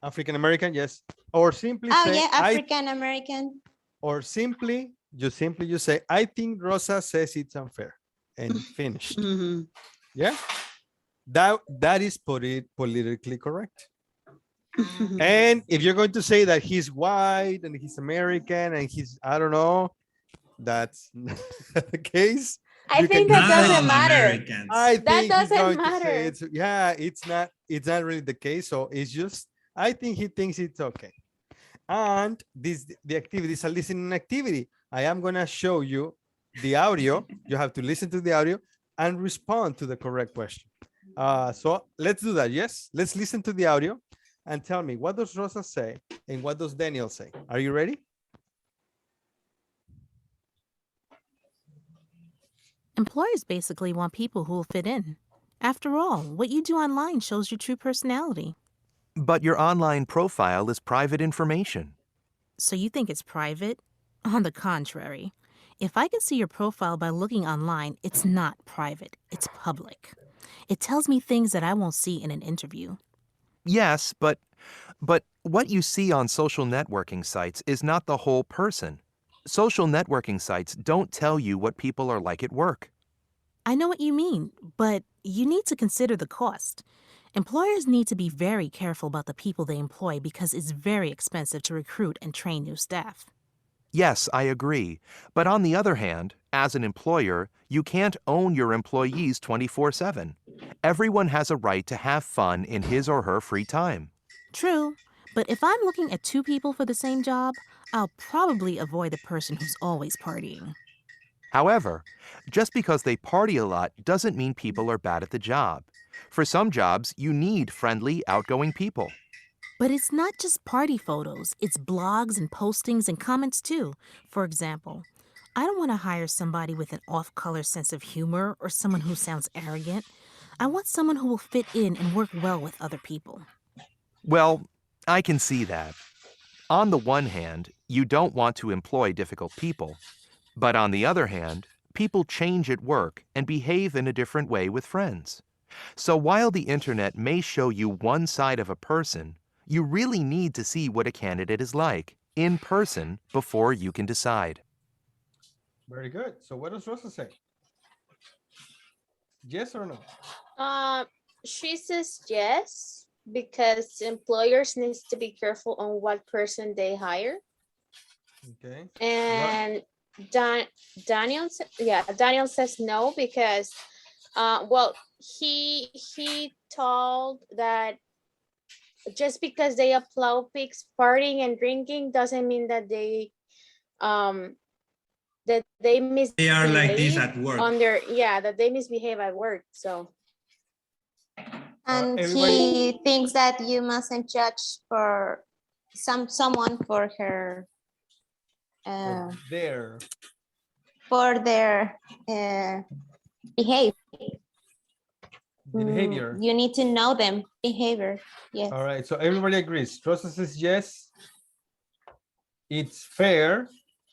African American, yes. Or simply Oh say yeah, I African American. or simply you say I think Rosa says it's unfair and finished. Mhm. Yeah. That is politically correct. Ah, And if you're going to say that he's white and he's American and he's, I don't know, that's not the case. I You think can that Not use doesn't all matter. Americans. I That think he's doesn't going to matter. say it's, yeah, it's not really the case. So it's just, I think he thinks it's okay. And the activity is a listening activity. I am going to show you the audio. You have to listen to the audio and respond to the correct question. So let's do that. Yes, let's listen to the audio and tell me, what does Rosa say and what does Daniel say? Are you ready? Employers basically want people who will fit in. After all, what you do online shows your true personality. But your online profile is private information. So you think it's private? On the contrary, if I can see your profile by looking online, it's not private, it's public. It tells me things that I won't see in an interview. Yes, but what you see on social networking sites is not the whole person. Social networking sites don't tell you what people are like at work. I know what you mean, but you need to consider the cost. Employers need to be very careful about the people they employ because it's very expensive to recruit and train new staff. Yes, I agree. But on the other hand, as an employer, you can't own your employees 24/7. Everyone has a right to have fun in his or her free time. True, but if I'm looking at two people for the same job, I'll probably avoid the person who's always partying. However, just because they party a lot doesn't mean people are bad at the job. For some jobs, you need friendly, outgoing people. But it's not just party photos, it's blogs and postings and comments too. For example, I don't want to hire somebody with an off-color sense of humor or someone who sounds arrogant. I want someone who will fit in and work well with other people. Well, I can see that. On the one hand, you don't want to employ difficult people. But on the other hand, people change at work and behave in a different way with friends. So while the internet may show you one side of a person, you really need to see what a candidate is like in person before you can decide. Very good. So what does Rosa say? Yes or no? She says yes, because employers needs to be careful on what person they hire. Okay. And Daniel says no, because well, he told that just because they upload pics partying and drinking doesn't mean that they misbehave. They are like this at work. That they misbehave at work. So And everybody- he thinks that you mustn't judge for someone for her There. for their behavior. Behavior. You need to know them behavior. Yes. All right. So everybody agrees. Rosa says yes. It's fair.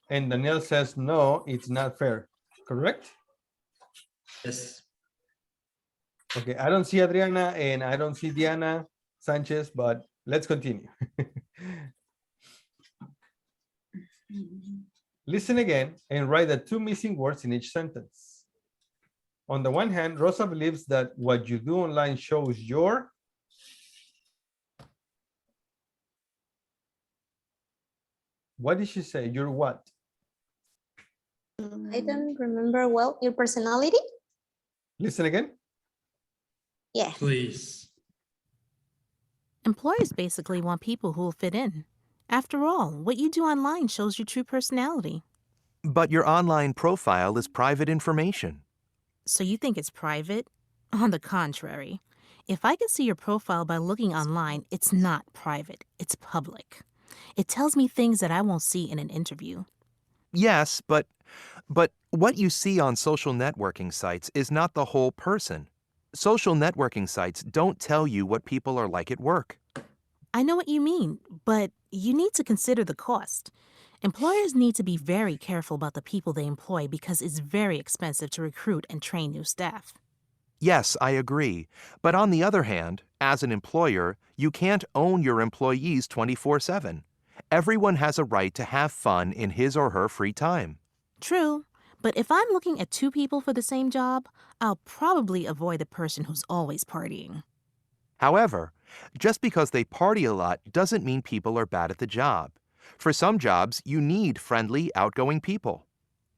And Danielle says no, it's not fair. Correct? Yes. Okay. I don't see Adriana and I don't see Diana Sanchez, but let's continue. Listen again and write the two missing words in each sentence. On the one hand, Rosa believes that what you do online shows your what did she say? Your what? I don't remember well. Your personality? Listen again. Yeah. Please. Employers basically want people who will fit in. After all, what you do online shows your true personality. But your online profile is private information. So you think it's private? On the contrary, if I can see your profile by looking online, it's not private, it's public. It tells me things that I won't see in an interview. Yes, but what you see on social networking sites is not the whole person. Social networking sites don't tell you what people are like at work. I know what you mean, but you need to consider the cost. Employers need to be very careful about the people they employ because it's very expensive to recruit and train new staff. Yes, I agree. But on the other hand, as an employer, you can't own your employees 24/7. Everyone has a right to have fun in his or her free time. True, but if I'm looking at two people for the same job, I'll probably avoid the person who's always partying. However, just because they party a lot doesn't mean people are bad at the job. For some jobs, you need friendly, outgoing people.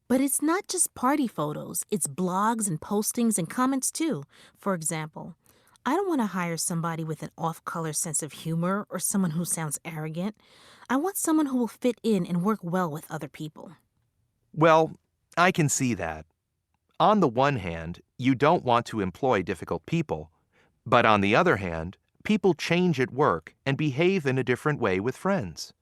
But it's not just party photos, it's blogs and postings and comments too. For example, I don't want to hire somebody with an off-color sense of humor or someone who sounds arrogant. I want someone who will fit in and work well with other people. Well, I can see that. On the one hand, you don't want to employ difficult people, but on the other hand, people change at work and behave in a different way with friends.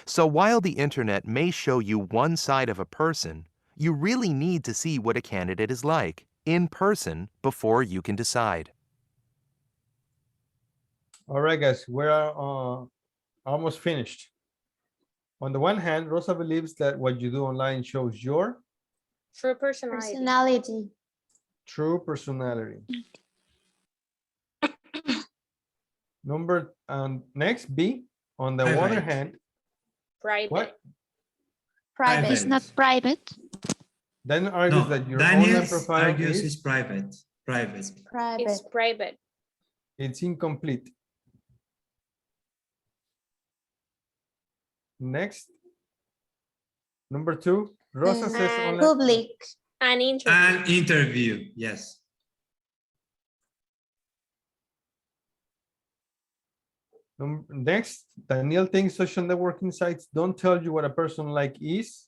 So while the internet may show you one side of a person, you really need to see what a candidate is like in person before you can decide. All right, guys, we're almost finished. On the one hand, Rosa believes that what you do online shows your True personality. Personality. true personality. Next, B, on the other Private. hand, Private. what? Private. It's not private. Then argues No, that your Daniel online profile argues is is private. Private. Private. It's private. it's incomplete. Next, number 2, Rosa says And online. Public. An interview. An interview, yes. Next, Daniel thinks social networking sites don't tell you what a person like is.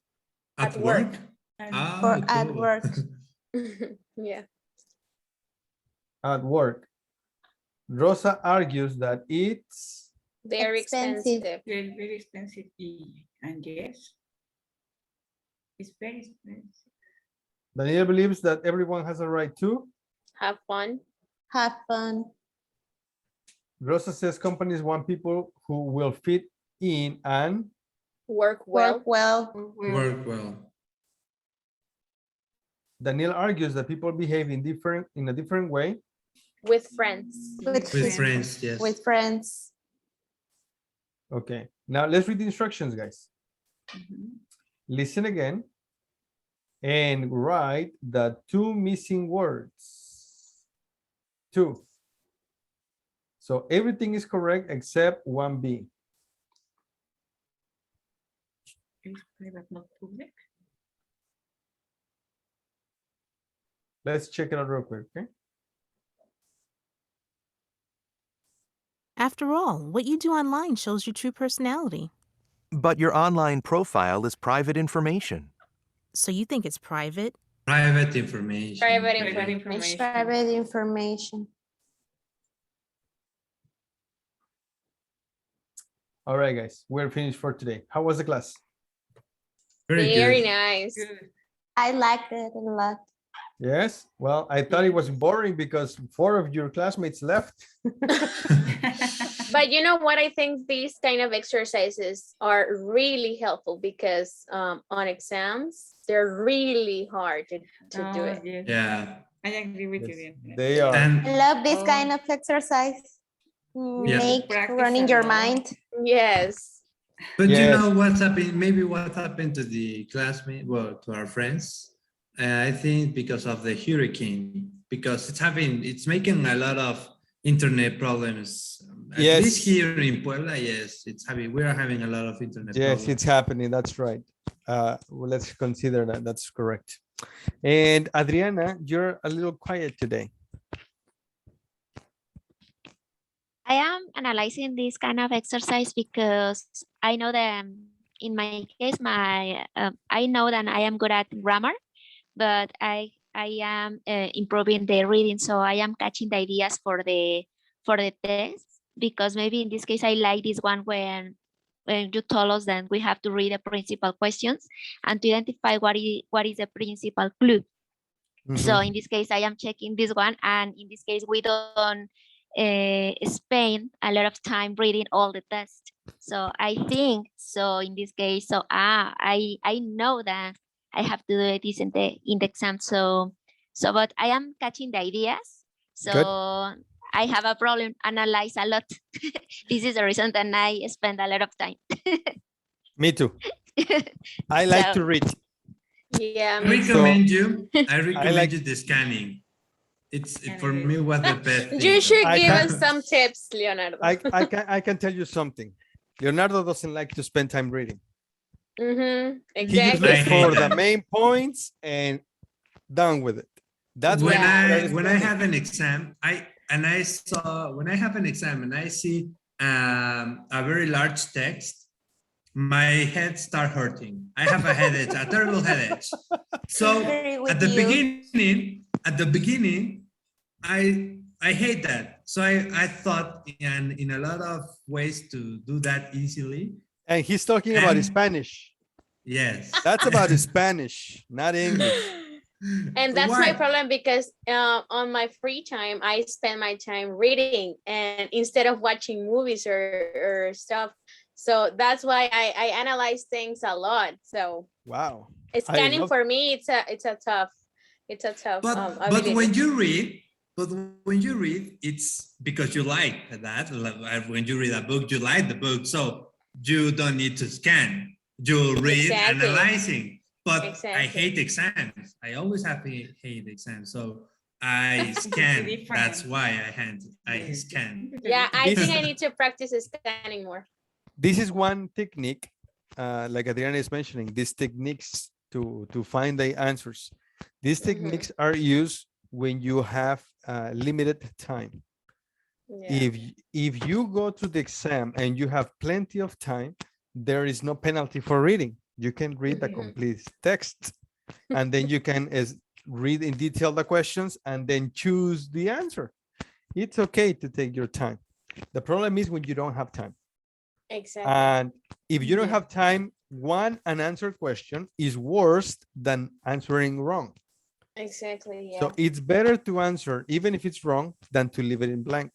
At At work. work? And Or Ah, at cool. work. Yeah. At work. Rosa argues that it's Very Expensive. expensive. very, very expensive. And yes, it's very expensive. Daniel believes that everyone has a right to. Have fun. Have fun. Rosa says companies want people who will fit in and Work well. Work well. Work well. Daniel argues that people behave in a different way. With friends. With With friends, yes. With friends. Okay, now let's read the instructions, guys. Listen again and write the 2 missing words. 2. So everything is correct except 1B. It's private, not public. Let's check it out real quick, okay? After all, what you do online shows your true personality. But your online profile is private information. So you think it's private? Private information. Private Private information. information. Private information. All right, guys, we're finished for today. How was the class? Very good. nice. Good. I liked it a lot. Yes? Well, I thought it was boring because 4 of your classmates left. But you know what? I think these kind of exercises are really helpful because on exams, they're really hard to do Oh, it. yes. Yeah. I agree with Yes, you. Then. they are. And I love this Oh. kind of exercise. Yeah. Make Practice running a your lot. mind. Yes. but you Yes. know what's happened? Maybe what happened to the classmate, well, to our friends. I think because of the hurricane, because it's making a lot of internet problems. At Yes. least here in Puebla, yes, we are having a lot of internet Yes, problems. it's happening. That's right. Well, let's consider that. That's correct. And Adriana, you're a little quiet today. I am analyzing this kind of exercise because I know that in my case, I know that I am good at grammar, but I am improving the reading, so I am catching the ideas for the test. Because maybe in this case, I like this one when you told us that we have to read the principal questions and to identify what is the principal clue. So in this case, I am checking this one, and in this case, we don't spend a lot of time reading all the tests. So I think so in this case, so I know that I have to do this in the exam. So but I am catching the ideas. So Good. I have a problem, analyze a lot. This is the reason that I spend a lot of time. Me too. I like So- to read. Yeah, I me too. recommend you. I recommend like- you the scanning. It's for me was the best thing. You should I give can- us some tips, Leonardo. I can tell you something. Leonardo doesn't like to spend time reading. Mm-hmm. He just Exactly. looks I hate for the that. main points and done with it. That's when what I is when I spending. have an exam, I saw when I have an exam and I see a very large text, my head start hurting. I have a headache, a terrible headache. So Agree with at the you. beginning, I hate that. So I thought in a lot of ways to do that easily. And he's talking about And- Spanish. Yes. That's about Spanish, not English. And that's Why? my problem because on my free time, I spend my time reading and instead of watching movies or stuff. So that's why I analyze things a lot. So Wow. scanning love- for me, it's a tough But ability. when you read, it's because you like that. Like, when you read a book, you like the book, so you don't need to scan. You read, Exactly. analyzing. But I Exactly. hate exams. I always hate exams. So I scan. Different. That's why I scan. Yeah, I This think is- I need to practice scanning more. This is one technique, like Adriana is mentioning, these techniques to find the answers. These Mhm. techniques are used when you have limited time. Yeah. If you go to the exam and you have plenty of time, there is no penalty for reading. You can read the Mhm. complete text, and then you can read in detail the questions and then choose the answer. It's okay to take your time. The problem is when you don't have time. Exactly. And if you don't Yeah. have time, one unanswered question is worse than answering wrong. Exactly. Yeah. So it's better to answer, even if it's wrong, than to leave it in blank.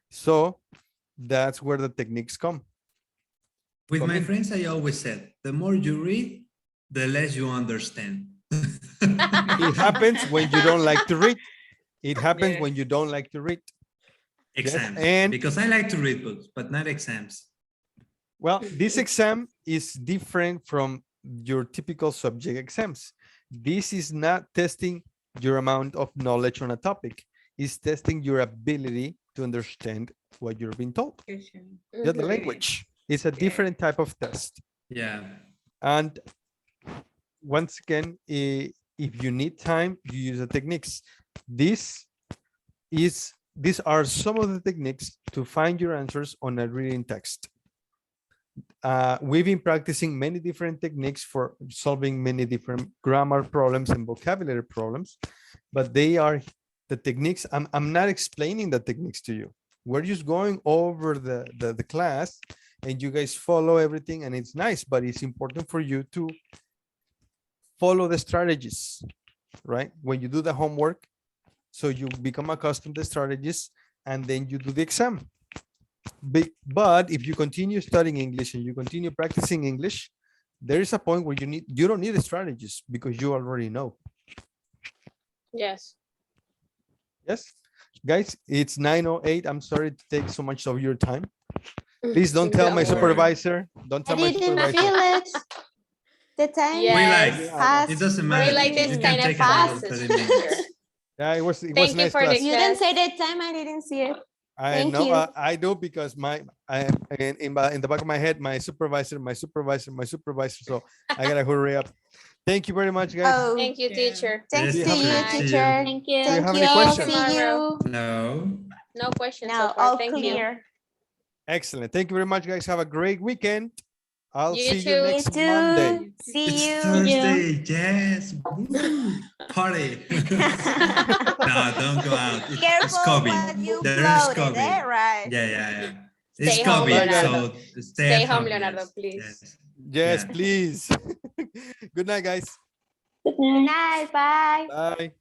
So that's where the techniques come. With my Come in. friends, I always said, the more you read, the less you understand. It happens when you don't like to read. It happens Yes. when you don't like to read. Exams. and- Because I like to read books, but not exams. Well, this exam is different from your typical subject exams. This is not testing your amount of knowledge on a topic. It's testing your ability to understand what you're being told. Yeah, the Mhm. language. It's a different type of test. Yeah. And once again, if you need time, you use the techniques. These are some of the techniques to find your answers on a reading text. We've been practicing many different techniques for solving many different grammar problems and vocabulary problems, but they are the techniques. I'm not explaining the techniques to you. We're just going over the class and you guys follow everything and it's nice, but it's important for you to follow the strategies, right? When you do the homework, so you become accustomed to strategies and then you do the exam. But if you continue studying English and you continue practicing English, there is a point where you don't need the strategies because you already know. Yes. Yes, guys, it's 9:08. I'm sorry to take so much of your time. Please don't tell my Don't worry. supervisor. Don't I tell my didn't supervisor. feel it. The time Yes. We like, passed. it doesn't We matter. like this You can kind of take another classes. 30 minutes. Yeah, it was nice Thank you for class. the You didn't say class. the time. I didn't see it. I Thank know you. I do because in the back of my head, my supervisor. So I gotta hurry up. Thank you very much, guys. Oh, Thank you, Yeah. teacher. thanks Do you to have you, any- See you. teacher. Thank you. Do you Thank have you. any questions? See you. No. No questions No, so far. all Thank clear. Excellent. Thank you very much, guys. Have a great weekend. I'll You see you too. next You too. Monday. See It's you. Thursday. Yes. Woo. Party. No, don't go out. It's Careful COVID. what you There is floated, COVID. eh? Right. Yeah. It's Stay home, COVID, Leonardo. so Stay at home, Leonardo, yes, please. yes. Yes, Yeah. please. Good night, guys. Good night. Bye. Bye.